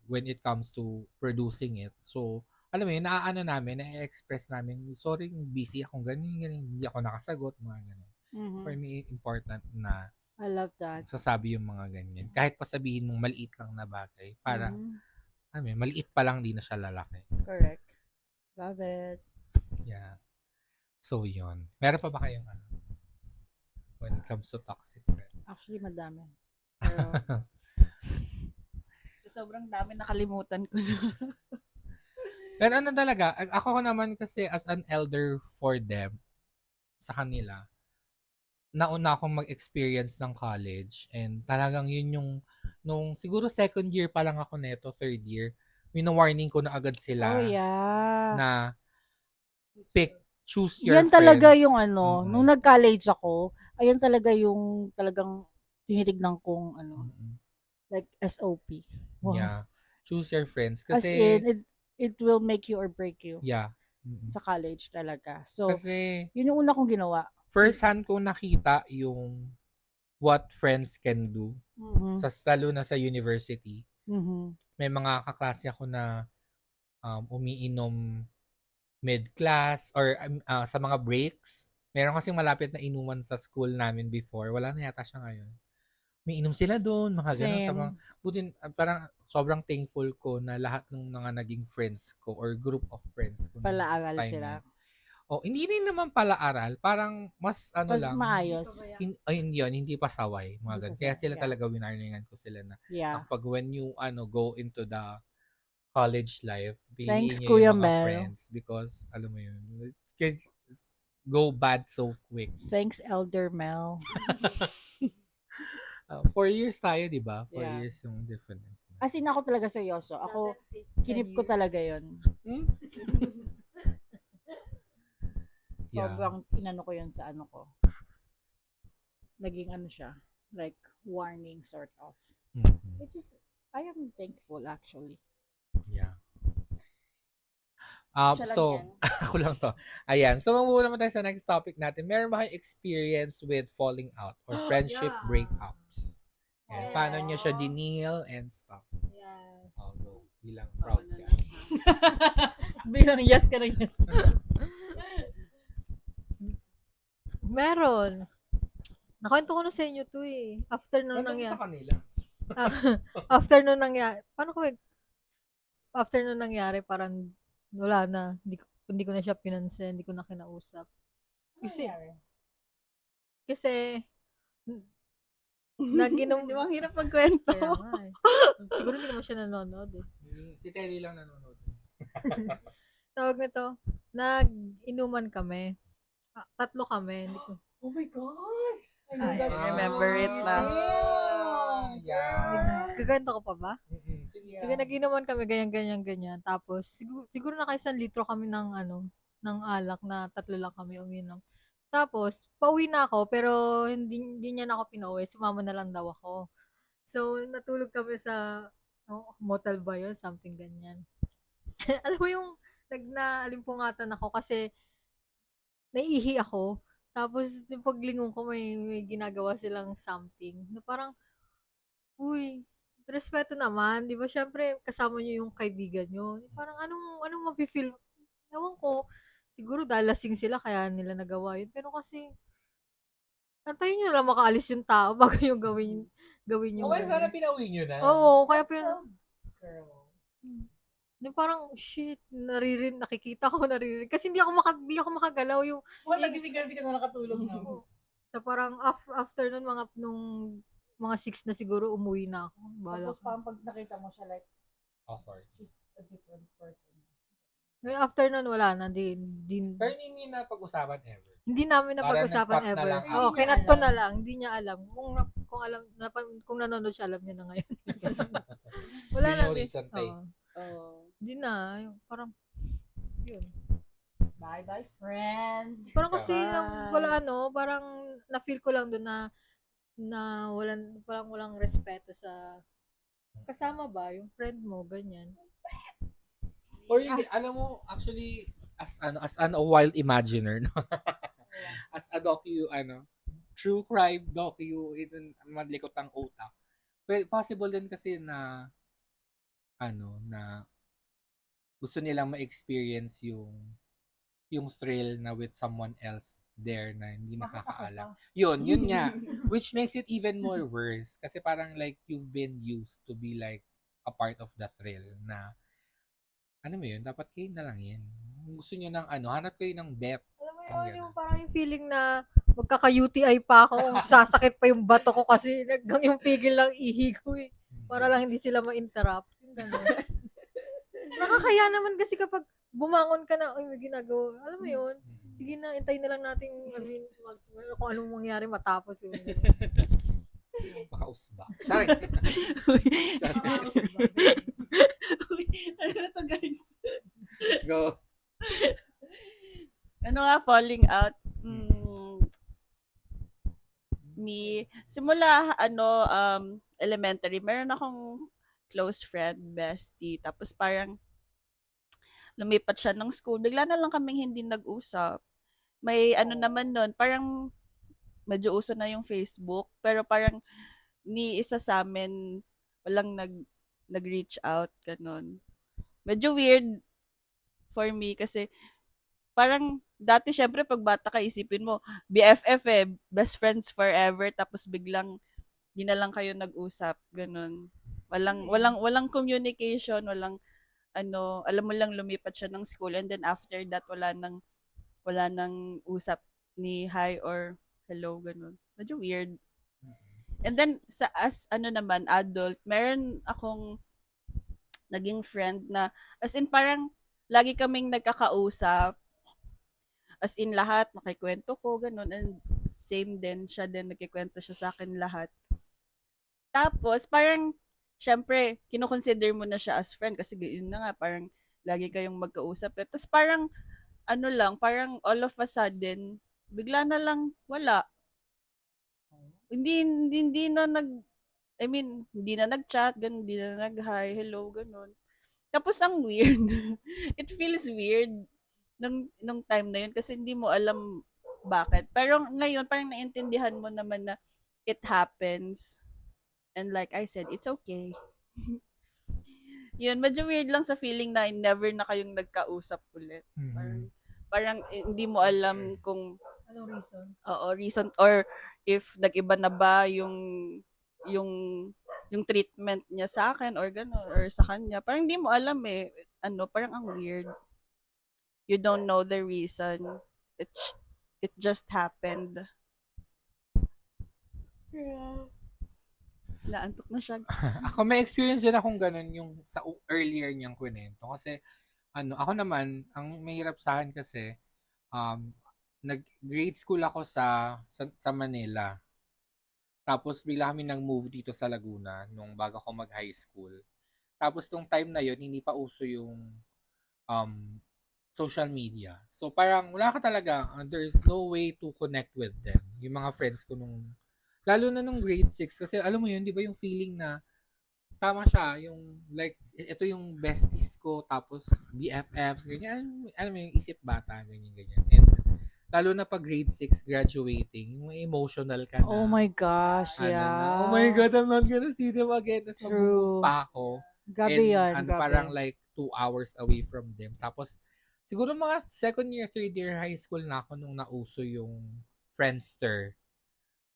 when it comes to producing it. So, alam mo yun, na-express namin, sorry, busy akong ganyan, hindi ako nakasagot, mga ganun. Mhm. For me, important na I love that. sasabi yung mga ganyan. Kahit pa sabihin mong maliit lang na bagay. Para, Mhm. alam mo yun, maliit pa lang, di na siya lalaki. Correct. Love it. Yeah. So, yun. Meron pa ba kayong when it comes to toxic friends? Actually, madami. Pero, Sobrang dami nakalimutan ko na. Pero talaga, ako naman kasi as an elder for them, sa kanila, nauna akong mag-experience ng college and talagang yun yung, nung siguro second year pa lang ako neto, third year, warning ko na agad sila oh yeah. na choose your Yan talaga friends. yung nung nag-college ako, ayun talaga yung talagang tinitignan kong like SOP. Wow. Yeah. Choose your friends. As Kasi, in, it will make you or break you yeah. sa college talaga. So, Kasi, yun yung una kong ginawa. first hand kong nakita yung what friends can do. Mhm. Lalo na sa university. Mhm. May mga kaklase ako na umiinom mid-class or sa mga breaks. Meron kasing malapit na inuman sa school namin before. Wala na yata siya ngayon. Umiinom sila doon, mga ganun. Same. Parang sobrang thankful ko na lahat ng mga naging friends ko or group of friends ko nung Pala-aral time sila. na yun. Hindi rin naman pala aral. Parang mas Mas lang. maayos. Ayun yun, hindi pa saway. Mga Hindi ganun. pa Kaya saway, sila yeah. talaga winarningan ko sila na Yeah. kapag when you go into the college life, Thanks, piliin nyo Kuya yung mga Mel. friends because, alam mo yun, it can go bad so quick. Thanks, Elder Mel. 4 years tayo, di ba? 4 Yeah. years yung difference. As in, ako talaga seryoso. Ako, kinip ko talaga yun. Hmm? Yeah. Sobrang inano ko yun sa ano ko. Naging ano siya. Like, warning sort of. Mhm. Which is, I am thankful actually. Yeah. Siya lang So, yan. ako lang to. Ayan. So, mamuna naman tayo sa next topic natin. Meron ba kayong experience with falling out or friendship Yeah. breakups? Ayan. Yes. Paano nyo siya dinil and stuff? Yes. Although, bilang proud ka. Bilang yes ka na yes. Meron. Nakwento ko na sa inyo to eh. After nung Nandun nangyari. sa kanila. After nung nangyari. Paano ko after nung nangyari, parang wala na. Hindi ko na siya pinansin. Hindi ko na kinausap. Kasi naginom. Di ba ang hirap magkwento? Kaya nga eh. Siguro hindi naman siya nanonood eh. Si Telly lang nanonood. Tawag nito, nag-inuman kami. 3 kami. Hindi ko, Oh my God! I remember it na. Yeah. Nagkaganda ko pa ba? Sige. Sige, nag-inuman kami, ganyan. Tapos, siguro naka 1 litro kami ng alak na 3 lang kami uminom. Tapos, pauwi na ako, pero hindi niya na ako pinauwi. Sumama na lang daw ako. So, natulog kami sa motel ba yun? Something ganyan. Alam mo yung naalimpungatan ako kasi naiihi ako. Tapos, yung paglingon ko, may ginagawa silang something. Na parang, uy, respeto naman. Di ba, syempre, kasama nyo yung kaibigan nyo. Parang, anong mafe-feel? Ewan ko. Siguro dahil lasing sila, kaya nila nagawa yun. Pero kasi, antayin nyo lang makaalis yung tao bago yung gawin yung Okay, sana pinauwi nyo na. Oo, kaya Girl. yung parang, shit, nakikita ko, kasi hindi ako makagalaw yung, Wala, gising ka na nakatulog na. so parang after nun, mga 6 na siguro, umuwi na ako. Bahala Tapos ko. parang pag nakita mo siya, like, Awkward. she's a different person. Ngayon, after nun, wala na, Pero hindi nyo na pag-usapan ever. hindi namin na Parang pag-usapan nag-cut na ever. lang Oo, after. kinat ko na lang, hindi niya alam. Kung nanonood siya, alam niya na ngayon. Wala Yun na yung din. reason, tay. Hindi na, yung parang, yun. Bye-bye, friend. Parang kasi, Bye. parang na-feel ko lang doon na walang respeto sa kasama ba, yung friend mo, ganyan. Or hindi, alam mo, actually, as an a wild imaginer, no? As a true crime docu, even madlikot ang utak. Well, possible din kasi na, na gusto nilang ma-experience yung thrill na with someone else there na hindi nakakaalam. Yun nga. Which makes it even more worse. Kasi parang like you've been used to be like a part of the thrill na mo yun, dapat kayo na lang yan. Kung gusto nyo ng hanap kayo ng bet. Alam mo Ang yun, ganun. yung parang yung feeling na magkaka-UTI pa ako, kung sasakit pa yung bato ko kasi yung pigil lang ihi ko eh. Para lang hindi sila ma-interrupt. Yung ganun. Nakakaya naman kasi kapag bumangon ka na, ay may ginagawa. Alam mo yun? Sige na, intayin na lang natin kung anong mangyari matapos yun. Makausba. Sorry. Ano to, guys? Go. Ano nga, falling out? Simula, elementary, meron akong close friend, bestie. Tapos parang, lumipat siya ng school. Bigla na lang kaming hindi nag-usap. May naman nun, parang medyo uso na yung Facebook, pero parang ni isa sa amin walang nag-reach out, ganun. Medyo weird for me kasi parang dati syempre pag bata ka isipin mo BFF best friends forever tapos biglang di na lang kayo nag-usap, ganun. Walang communication, walang ano, alam mo lang lumipat siya ng school and then after that wala nang usap ni hi or hello, ganun. Medyo weird. And then sa as ano naman adult, meron akong naging friend na as in parang lagi kaming nagkakausap. As in lahat nakikwento ko ganun and same din siya din nagkikwento siya sa akin lahat. Tapos parang syempre kino-consider mo na siya as friend kasi yun na nga parang lagi kayong magkausap. Tapos parang ano lang, parang all of a sudden bigla na lang wala. Hindi na I mean, hindi na nag-chat, ganun, hindi na nag-hi, hello, ganun. Tapos ang weird. It feels weird nung time na yun kasi hindi mo alam bakit. Pero ngayon, parang naintindihan mo naman na it happens. And like I said, it's okay. Yun, medyo weird lang sa feeling na never na kayong nagkausap ulit. Parang, Mhm. parang hindi mo alam kung Anong reason? reason or if nag-iba na ba yung yung treatment niya sa akin or gano'n or sa kanya. Parang hindi mo alam eh. Ano, parang ang weird. You don't know the reason. It it just happened. Yeah. Naantok na siya. Ako may experience din akong ganun yung sa earlier niyang kwento. Kasi ako naman, ang mahirap sa akin kasi, um, nag-grade school ako sa Manila. Tapos bigla kami nag-move dito sa Laguna nung bago ako mag-high school. Tapos nung time na yon hindi pa uso yung um, social media. So parang wala ka talaga, there's no way to connect with them. Yung mga friends ko lalo na nung grade 6 kasi alam mo yun, di ba yung feeling na tama siya, yung like, ito yung besties ko, tapos BFFs, ganyan, alam mo yung isip bata, ganyan, ganyan. And lalo na pag grade 6 graduating, yung emotional ka Oh na, my gosh, oh my yeah. God, I'm not gonna see them again. Tapos mag-move True. pa ako. Gabi And yan, parang gabi. like 2 hours away from them. Tapos, siguro mga second year, third year high school na ako nung nauso yung Friendster.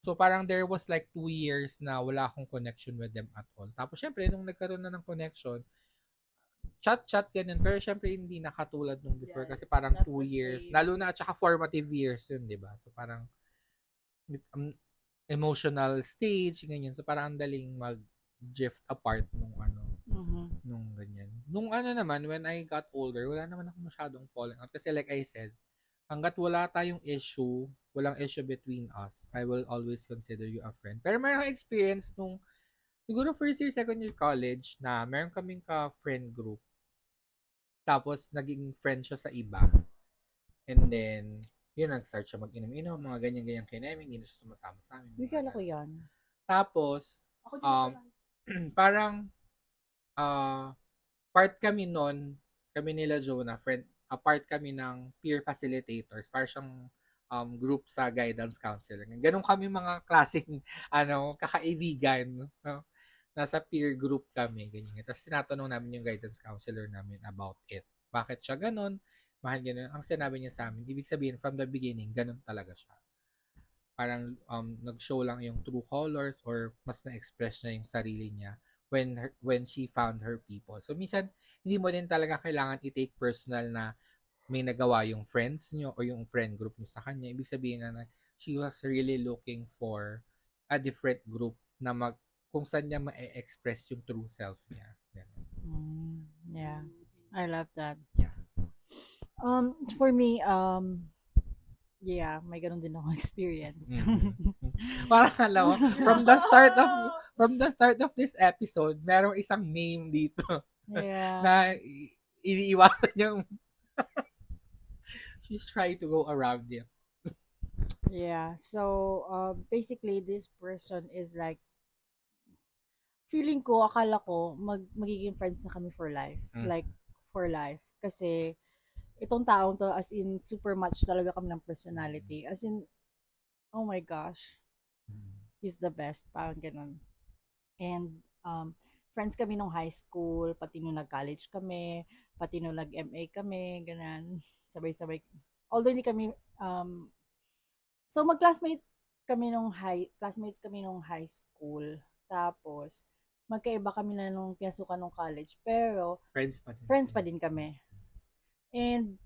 So parang there was like 2 years na wala akong connection with them at all. Tapos syempre, nung nagkaroon na ng connection, chat-chat ganun. Pero syempre hindi nakatulad nung before kasi It's parang not two the years. same. Lalo na at saka formative years yun, di ba? So parang emotional stage, ganyan. So parang ang daling mag-drift apart Mhm. nung ganyan. Nung naman, when I got older, wala naman ako masyadong falling out. Kasi like I said, hanggat wala tayong issue, walang issue between us, I will always consider you a friend. Pero meron akong experience nung, siguro first year, second year college, na meron kaming ka-friend group. Tapos, naging friend siya sa iba. And then, yun, nag-start siya mag-inom-inom, mga ganyan-ganyan kineming, hindi na siya sumasama sa amin. Hindi Mga kala ko ganun. yan. Tapos, um, parang, ah, part kami nun, kami nila Jonah, friend, part kami ng peer facilitators, para siyang group sa guidance counselor. Ganun kami mga klaseng kakaibigan, no? Nasa peer group kami, ganyan. Tapos tinatanong namin yung guidance counselor namin about it. Bakit siya ganun? Bakit ganun? Ang sinabi niya sa amin, ibig sabihin, from the beginning, ganun talaga siya. Parang nag-show lang yung true colors or mas na-express niya yung sarili niya when she found her people. So minsan hindi mo din talaga kailangan i-take personal na may nagawa yung friends niyo o yung friend group niyo sa kanya. Ibig sabihin na she was really looking for a different group na kung saan niya ma-express yung true self niya. Ganun. Yeah. I love that. Yeah. For me, yeah, may ganun din ako experience. Parang alam mo, from the start of this episode, merong isang name dito Yeah. na iniiwasan yung she's trying to go around it. Yeah. So, basically, this person is like, feeling ko, akala ko, magiging friends na kami for life. Mm. Like, for life. Kasi, itong taong to, as in, super match talaga kami ng personality. As in, oh my gosh, Mm. he's the best, parang ganun. And friends kami nung high school, pati nung nag-college kami, pati nung nag-MA kami, ganun. Sabay-sabay. Although hindi kami, so classmates kami nung high school. Tapos, magkaiba kami na nung pinasukan nung college. Pero, Friends pa din. friends pa din kami. And,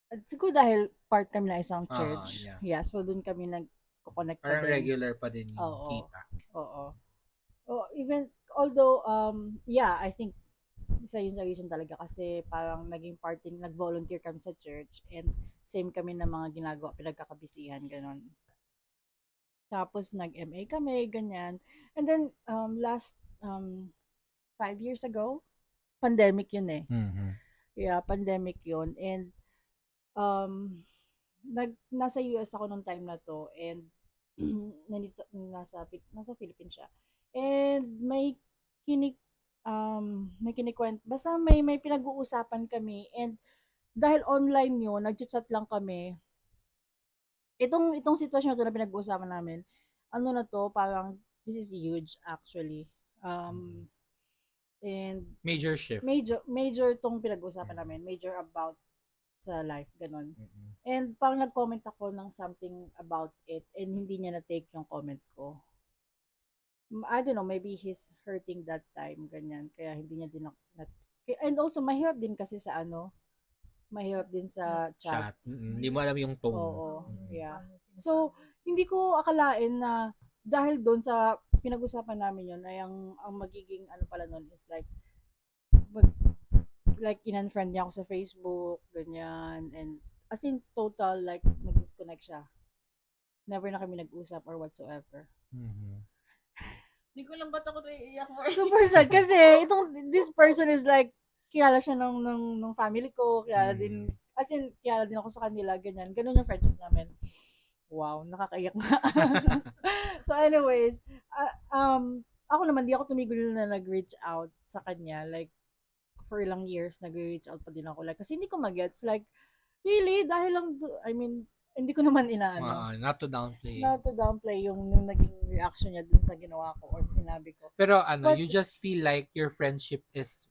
at siguro dahil part kami ng isang Ah, church. yeah. Yeah, so dun kami nag-connect pa Parang din. regular pa din yung Oo. kita. Oo. Oh, even although yeah, I think isa yun sa reason talaga kasi parang naging parting nag-volunteer kami sa church and same kami ng mga ginagawa pinagkakabisihan ganon. Tapos nag-MA kami ganyan. And then last 5 years ago, pandemic yun eh. Mhm. Yeah, pandemic yun and nasa US ako nung time na to and nasa Philippines siya. And may kinikwent basta may pinag-uusapan kami and dahil online yun, nagchat-chat lang kami. Itong sitwasyon na to na pinag-uusapan namin, ano na to, parang this is huge actually. And Major shift. major tong pinag-uusapan namin, major about sa life, ganon. Mhm. And parang nag-comment ako ng something about it and hindi niya na-take yung comment ko. I don't know, maybe he's hurting that time, ganyan. Kaya hindi niya din and also, mahirap din kasi sa mahirap din sa chat. Chat. Hindi mo alam yung tone. Oo, Mhm. yeah. So, hindi ko akalain na dahil doon sa pinag-usapan namin yun, ay ang magiging pala nun is like in-unfriend niya ako sa Facebook, ganyan, and as in total, like, nag-disconnect siya. Never na kami nag-usap or whatsoever. Mhm. Hindi ko lang ba't ako naiiyak mo. Super sad kasi this person is like, kilala siya ng family ko, kilala din, as in, kilala din ako sa kanila, ganyan. Ganun yung friendship namin. Wow, nakakaiyak nga. So anyways, ako naman, di ako tumigil na nag-reach out sa kanya. Like, for ilang years, nag-reach out pa din ako. Like, kasi hindi ko magets. Like, really? Dahil lang, I mean, hindi ko naman inaano. Not to downplay. Not to downplay yung naging reaction niya dun sa ginawa ko or sa sinabi ko. Pero But- you just feel like your friendship is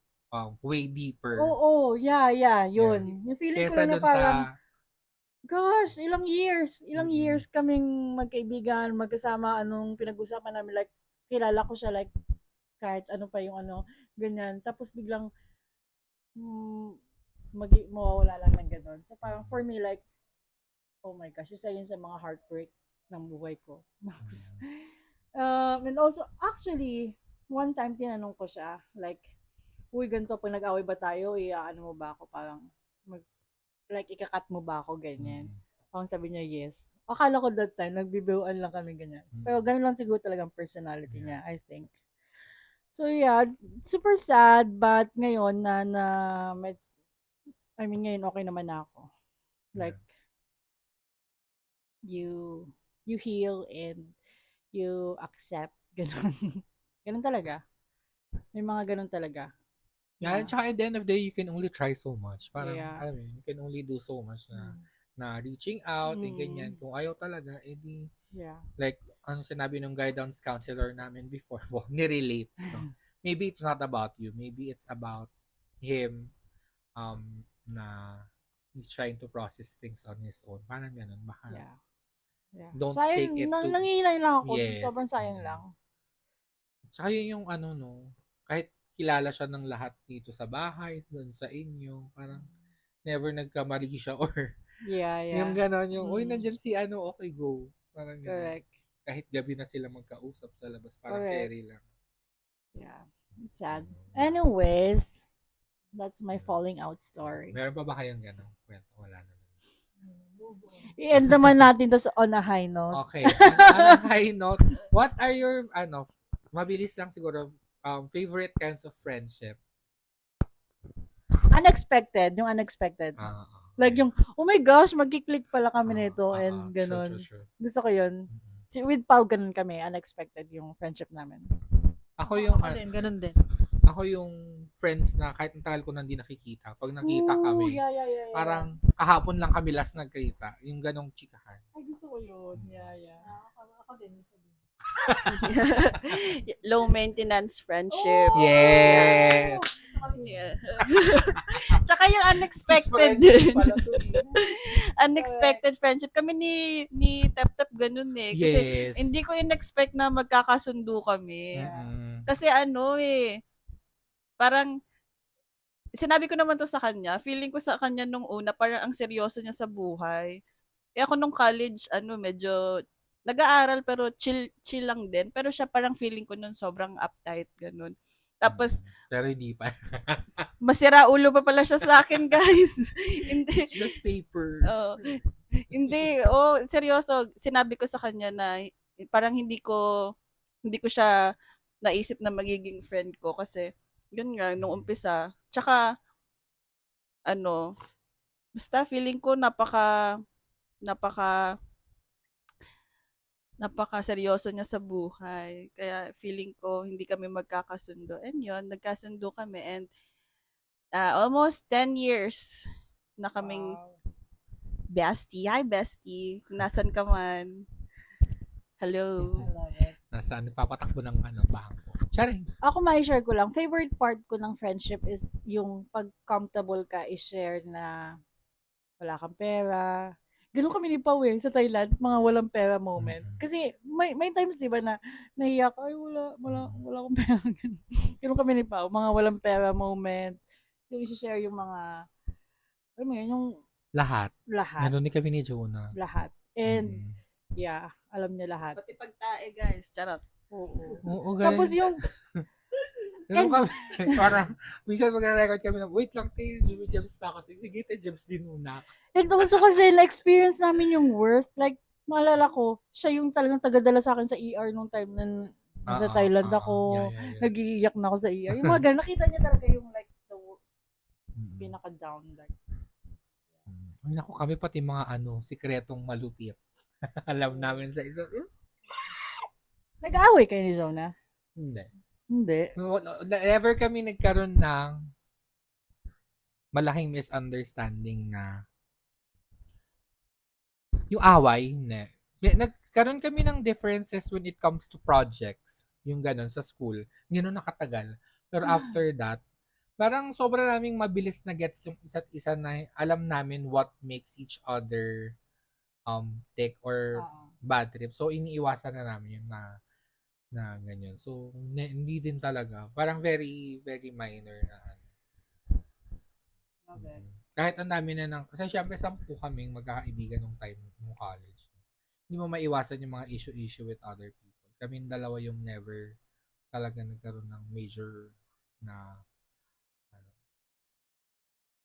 way deeper. Oo, yeah, yun. Yung feeling ko Kesa lang na dun parang, sa gosh, ilang years Mm. kaming magkaibigan, magkasama, anong pinag-usapan namin, like, kilala ko siya, like, kahit ano pa yung ganyan. Tapos biglang, mawawala lang ng ganun. So parang for me, like, oh my gosh, isa yun sa mga heartbreak ng buhay ko. And also, actually, one time tinanong ko siya, like, uy, ganito, pag nag-away ba tayo, ano mo ba ako, parang, like, ikakat mo ba ako, ganyan. Parang sabi niya, yes. Akala ko that time, nagbibiruan lang kami, ganyan. Pero ganun lang siguro talagang personality niya, I think. So, yeah, super sad, but ngayon, ngayon, okay naman na ako. Like, you heal and you accept, ganun. Ganun talaga. May mga ganun talaga. Yeah, and tsaka at the end of the day, you can only try so much. Parang, Yeah. alam mo yun, you can only do so much na reaching out, and ganyan. Kung ayaw talaga, edi, Yeah. like, sinabi ng guidance counselor namin before, nirelate. No? Maybe it's not about you. Maybe it's about him, na he's trying to process things on his own. Parang ganun. Baka, Yeah. Don't sayang, take it to- nangihinay lang ako. Yes. Sobrang sayang lang. Tsaka yun yung kahit kilala siya ng lahat dito sa bahay, doon sa inyo, parang never nagkamali siya or Yeah. yung gano'n, yung, uy, Mm. nandyan si okay, go. Parang gano'n. Correct. Kahit gabi na sila magkausap sa labas, parang Correct. carry lang. Yeah. It's sad. Anyways, that's my falling out story. Meron pa ba kayong gano'n kwento? Wala naman. I-end naman natin to on a high note. Okay. On a high note, what are your, mabilis lang siguro, favorite kinds of friendship? Unexpected. Yung unexpected. Like yung, oh my gosh, magkiklik pala kami nito and ganun. Sure. Gusto ko yun. With Pao, ganun kami. Unexpected yung friendship namin. Ako yung, Ganun din. ako yung friends na kahit ang tagal ko nang di nakikita, pag nakita Ooh, kami, yeah. parang kahapon lang kami last nagkita. Yung ganong chikahan. Ay, Gusto ko yun. Yeah. Ako din. Low maintenance friendship. Yes! Yeah. Tsaka yung unexpected din. Pala to eh. Unexpected friendship. Kami ni Tep ganun eh. Kasi Yes. hindi ko in-expect na magkakasundo kami. Mm-mm. Kasi parang sinabi ko naman to sa kanya, feeling ko sa kanya nung una, parang ang seryoso niya sa buhay. Eh ako nung college, medyo nag-aaral pero chill lang din. Pero siya parang feeling ko nun sobrang uptight, ganun. Tapos, Pero hindi pa. masira ulo pa pala siya sa akin, guys. Hindi. It's just paper. Hindi. Seryoso. Sinabi ko sa kanya na parang hindi ko siya naisip na magiging friend ko kasi yun nga, nung umpisa. Tsaka, basta feeling ko napaka seryoso niya sa buhay. Kaya feeling ko hindi kami magkakasundo. And yun, nagkasundo kami. And almost 10 years na kaming bestie. Hi, bestie. Kung nasan ka man. Hello. Nasaan papatakbo ng bangko. Charing. Ako share ko lang. Favorite part ko ng friendship is yung pag comfortable ka i-share na wala kang pera. Ganun kami ni Pao sa Thailand, mga walang pera moment. Kasi may times 'di ba na nahiya ka, ay wala akong pera. Ganun kami ni Pao, mga walang pera moment. Yung i-share yung mga alam mo yun, yung Lahat. lahat. Ganun din kami ni Jonah. Lahat. And yeah, alam niya lahat. Pati pagtae, guys. Charot. Oo. Oo, Tapos yung ganun kami. Parang, minsan mag-record kami na, wait lang, tayo, James pa ako. Sige, tayo, James din muna. And also kasi na-experience namin yung worst. Like, maalala ko, siya yung talagang tagadala sa akin sa ER nung time na nasa Thailand ako. Nag-iiyak na ako sa ER. Yung mga ganun, nakita niya talaga yung like, the pinaka-down. Like. Ay, naku, kami pati mga sikretong malupit. Alam namin sa isa. Nag-aaway kayo ni Jonah? Hindi. Never kami nagkaroon ng malaking misunderstanding na yung away, hindi. Nagkaroon kami ng differences when it comes to projects. Yung ganun sa school. Ganun nakatagal. Pero after that, parang sobra naming mabilis na gets yung isa't isa na alam namin what makes each other take or bad trip. So, iniiwasan na namin yun na ganyan. So, hindi din talaga. Parang very, very minor na Okay. Kahit ang dami na kasi syempre 10 kaming magkakaibigan nung time nung college. Hindi mo maiwasan yung mga issue with other people. Kaming dalawa yung never talaga nagkaroon ng major na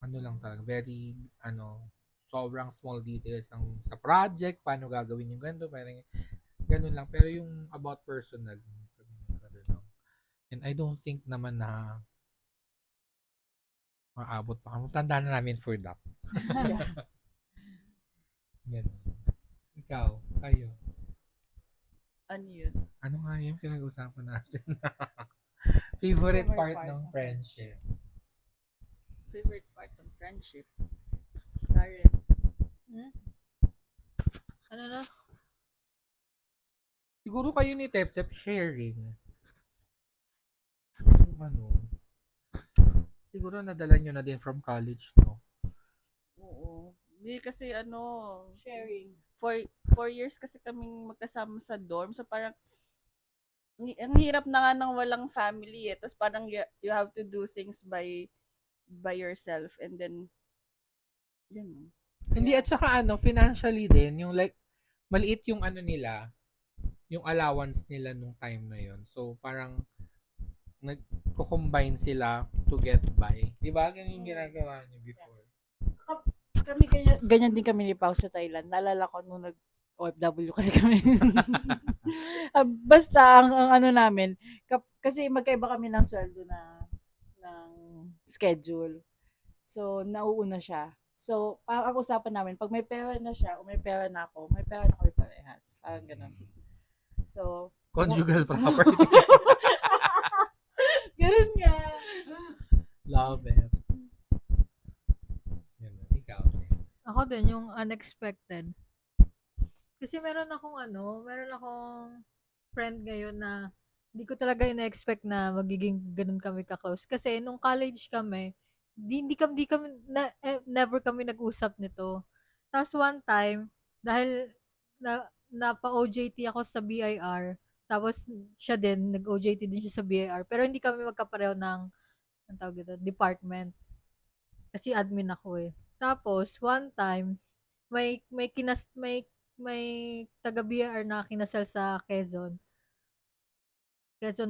lang talaga. Very, sobrang small details sa project, paano gagawin yung ganito, parang ganun lang. Pero yung about personal, and I don't think naman na maabot pa. Tandaan na namin for that. Ganun. Ikaw, kayo. Ano yun? Ano nga yung pinag-usapan natin? Favorite part ng friendship. Favorite part ng friendship? Karen. Ano na? Siguro kayo ni Tep sharing. Siguro nadala nyo na din from college, no? Oo. Hindi kasi Sharing. 4 years kasi kaming magkasama sa dorm. So parang, ang hirap na nga ng walang family eh. Tapos parang you have to do things by yourself. And then, yun. Hindi, at saka financially din, yung like, maliit yung nila, yung allowance nila nung time na yon. So, parang, nagko-combine sila to get by. Di ba? Ganyan yung ginagawa niyo before. Kami ganyan din kami ni Pao sa Thailand. Naalala ko nung OFW kasi kami. Basta ang namin, kasi magkaiba kami ng sweldo ng schedule. So, nauuna siya. So, ang usapan namin, pag may pera na siya o may pera na ako, may pera na kami parehas. Parang ganun. So, Conjugal property. ganun nga. Love it. Yan, ikaw. Ako din, yung unexpected. Kasi meron akong friend ngayon na hindi ko talaga ina-expect na magiging ganun kami ka-close. Kasi nung college kami, never kami nag-usap nito. Tapos one time, dahil napa-OJT ako sa BIR, tapos siya din, nag-OJT din siya sa BIR, pero hindi kami magkapareho ng, ang tawag dito, department. Kasi admin ako eh. Tapos, one time, may taga BIR na kinasal sa Quezon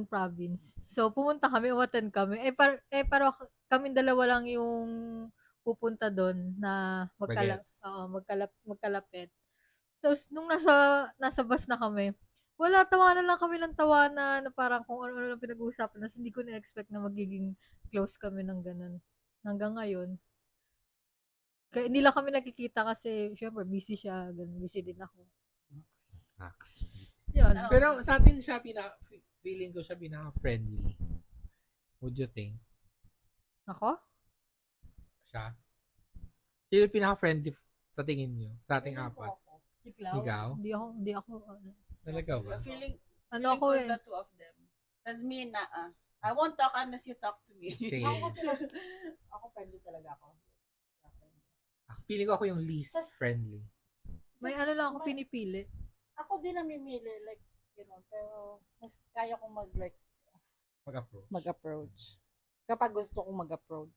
Province. So, pumunta kami, umattend kami. Pero kaming dalawa lang yung pupunta doon na Bagets. magkalapit. Tapos, nung nasa bus na kami, wala, tawanan lang kami ng tawanan na parang kung ano lang pinag-uusapan. Tapos, hindi ko na-expect na magiging close kami ng ganun. Hanggang ngayon. Kaya hindi lang kami nakikita kasi, syempre, busy siya. Ganun, busy din ako. Snacks. Yun. Pero sa atin siya feeling ko siya pinaka-friendly. Would you think? Ako? Siya? Sino yung pinaka-friendly sa tingin niyo? Sa ating apat? Ikaw? Hindi ako, Talaga ba? Feeling ako ko eh. the two of them. That's me na I won't talk unless you talk to me. Same. Ako friendly talaga ako. Feeling ko ako yung least friendly. May ano lang ako pinipili. Ako din namimili, like, pero mas kaya kong mag-approach. Kapag gusto kong mag-approach.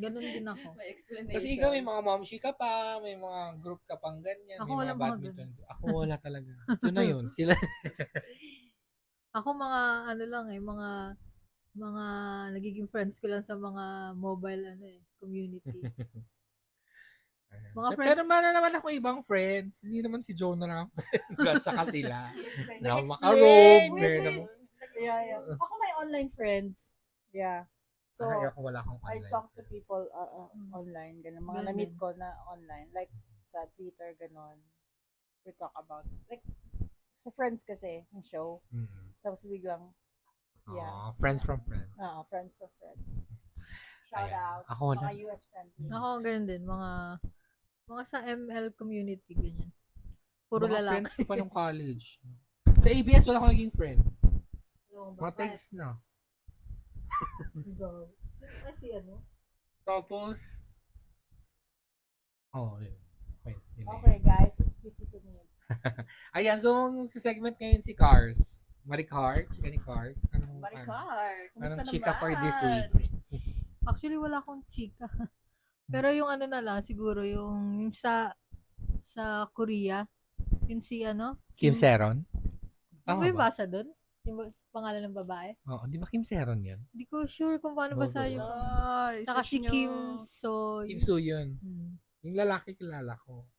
Ganun din ako. May explanation. Kasi ikaw may mga momshi ka pa, may mga group ka pang ganyan, Ako may wala mga mga badminton. Ako wala talaga. Ito na yun. Sila. Ako mga mga nagiging friends ko lang sa mga mobile community. Mga friends- Pero meron naman ako ibang friends. Hindi naman si Jonah lang ang friend. At saka sila. Na makarog. Yeah. Ako may online friends. Yeah. So, Ay, ako wala akong I online. talk to people online, ganun. Mga Ganun na-meet din. ko na online. Like, sa Twitter, ganun. We talk about, like, sa friends kasi, yung show. Mm. Tapos biglang, yeah. Friends from friends. Friends for friends. Shout Ayan. out. Ako wala. Mga US friends. Ako ganun din, mga sa ML community ganyan. Puro Mga lalaki. friends ko pa nung college. Sa ABS, wala akong naging friend. Mga text na. Kasi Tapos, yun. Yun na yun. Okay, guys. It's 52 minutes. Ayan, so, sa segment ngayon si Cars. Maricar, chika ni Cars. Maricar, Anong kumusta chika naman? for this week? Actually, wala akong chika. Pero yung na lang, siguro yung sa Korea, yung si Kim Seron? Ano Tama ba yung ba? basa doon? Yung pangalan ng babae? Oo, di ba Kim Seron yan? Hindi ko sure kung paano basa Oo. yung... Ay, Saka search si nyo. Kim So... Kim Soo yun. Hmm. Yung lalaki kilala ko.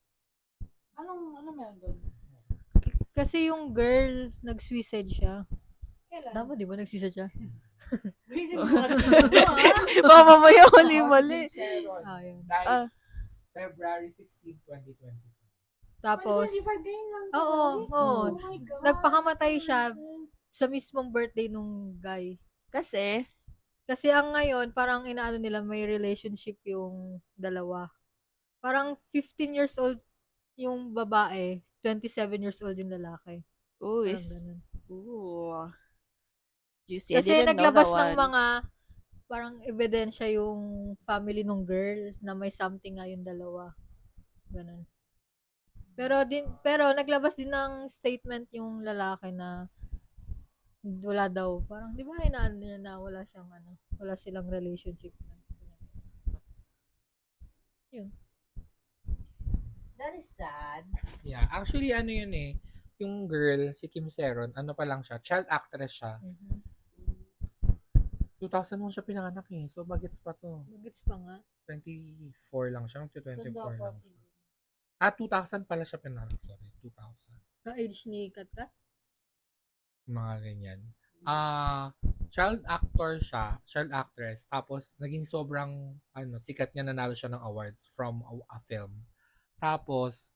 Ano meron doon? Kasi yung girl, nag-suicide siya. Kailan? Tama, di ba? Nag-suicide siya? Busy mo mga Baka mamaya mali-mali. Kim Seron. Yun. Died February 16, 2020. Tapos, 25 din lang. Oo. Oh my God. Nagpakamatay siya sa mismong birthday nung guy. Kasi, Kasi ang ngayon, parang inaano nila, may relationship yung dalawa. Parang 15 years old yung babae, 27 years old yung lalaki. uy, Parang ganun. juicy. I Kasi didn't know naglabas that ng one. mga parang ebidensya yung family nung girl na may something nga yung dalawa. Ganun. Pero naglabas din ng statement yung lalaki na wala daw. Parang, di ba, inaano niya na wala siyang wala silang relationship. Yun. That is sad. Yeah, actually yun yung girl, si Kim Seron, pa lang siya, child actress siya. 2001 siya pinanganak so bagets pa to. Magets pa nga. 24 lang siya, Ganda 24 pa. lang siya. 2000 pala siya pinanganak, sorry, 2000. Ka-age ni Katkat? Mga ganyan. Child actress, tapos naging sobrang sikat niya, nanalo siya ng awards from a film. Tapos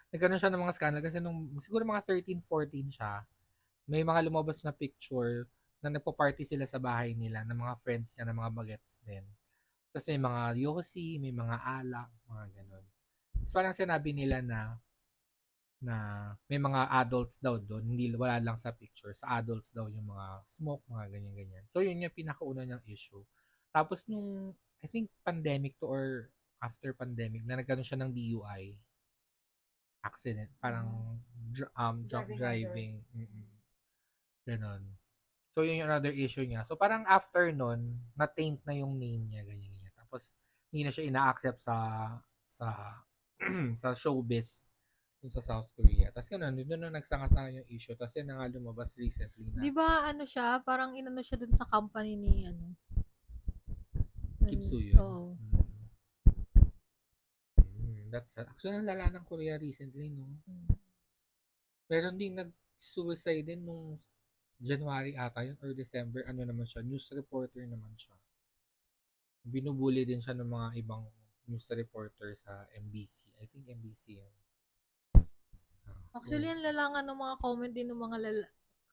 nagkaroon siya ng mga scandal kasi nung siguro mga 13, 14 siya, may mga lumabas na picture na nagpo-party sila sa bahay nila ng mga friends niya, ng mga bagets din. Tapos may mga yosi, may mga alak, mga ganun. Tapos parang sinabi nila na na may mga adults daw doon, hindi wala lang sa picture, sa adults daw yung mga smoke, mga ganyan-ganyan. So yun yung pinakauna niyang issue. Tapos nung, I think pandemic to or after pandemic, na nagkaroon siya ng DUI accident, parang drunk driving. Ganon. So yun yung another issue niya. So parang after nun, na-taint na yung name niya, ganyan. Tapos hindi na siya ina-accept sa sa showbiz dun sa South Korea. Tapos ganun, doon na nagsanga-sanga yung issue. Tapos yun na nga lumabas recently na Di ba ano siya, parang inano siya dun sa company ni ano. Kim Soo-hyun. Oo. That's actually ang lala ng Korea recently, no? Meron din nag-suicide din nung January ata yun or December. Ano naman siya? News reporter naman siya. Binubuli din siya ng mga ibang news reporter sa MBC. I think MBC yun. Actually, ang lalangan ng mga comment din ng mga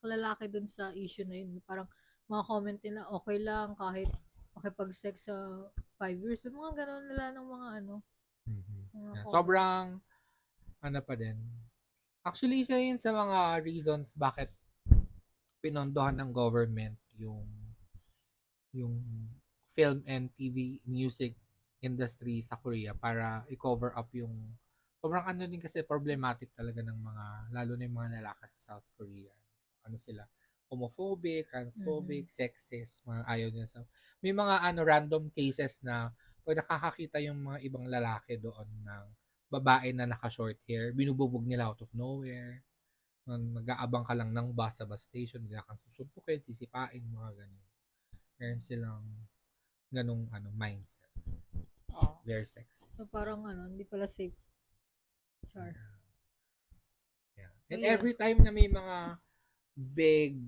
lalaki dun sa issue na yun. Parang mga comment din na okay lang kahit makipag-sex sa 5 years. Mga ganun nila ng mga ano. Mga comment. Sobrang ano pa din. Actually, isa yun sa mga reasons bakit pinondohan ng government yung film and TV music industry sa Korea para i-cover up yung sobrang ano din kasi problematic talaga ng mga lalo na yung mga lalaki sa South Korea. Ano sila? Homophobic, transphobic, sexist, mga ayaw nila sa may mga ano random cases na pag nakakakita yung mga ibang lalaki doon ng babae na naka-short hair, binububog nila out of nowhere. Mag-aabang ka lang ng bus sa bus station, bigla kang susuntukin, sisipain, mga ganun. Meron silang ganung ano mindset. Very sexist. So, parang ano, hindi pala safe. Char. Yeah. And Yeah. every time na may mga big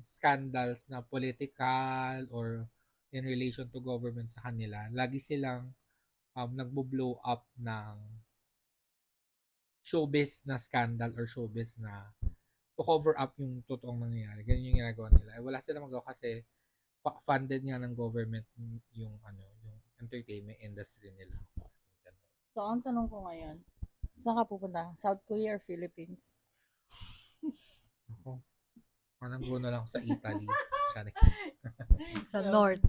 scandals na political or in relation to government sa kanila, lagi silang nagbo-blow up ng showbiz na scandal or showbiz na to cover up yung totoong nangyayari. Ganyan yung ginagawa nila. Wala silang magawa kasi funded nga ng government yung entertainment industry nila. So, ang tanong ko ngayon, saan ka pupunta? South Korea or Philippines? Ako, parang guno lang ako sa Italy. Sorry. Sa North.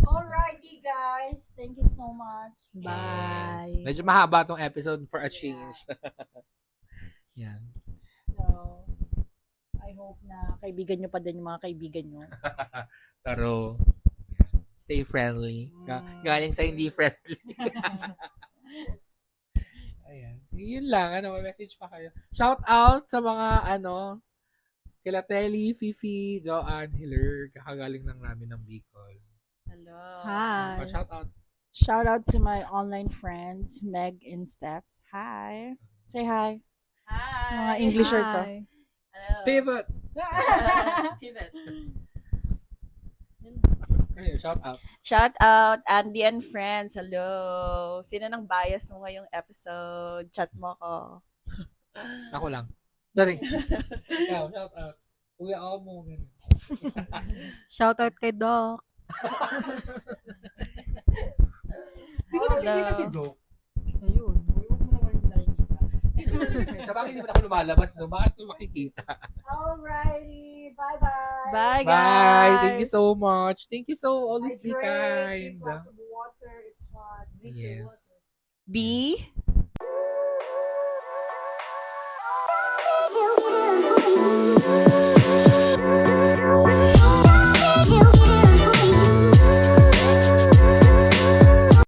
Alrighty, guys. Thank you so much. Bye. Yes. Medyo mahaba tong episode for a change. Yan. So, I hope na kaibigan nyo pa din yung mga kaibigan nyo. Pero, stay friendly. Galing sa hindi friendly. Ayan. Yun lang. May message pa kayo. Shout out sa mga, kila Telly, Fifi, Joanne, Hiller. Kakagaling lang namin ng Bicol. Hello. Hi. Shout out. Shout out to my online friends, Meg and Steph. Hi. Say hi. Hi. Mga Englisher to. Hi. Hello. Pivot. Pivot. Ayun, shout out. Shout out, Andy and friends. Hello. Sino nang bias mo ngayong episode? Chat mo ko. Ako lang. Sorry. Ikaw, shout out. Kuya Omo. Ganun. Shout out kay Doc. Hindi ko nakikita si Doc. Ayun. Sa bakit hindi mo na ako lumalabas, no? Bakit mo makikita? Alrighty. Bye-bye. Bye, guys. Bye! Thank you so much. Thank you so always be Hydrate, kind. drink lots of water. It's hot. Drink your Yes. water. B.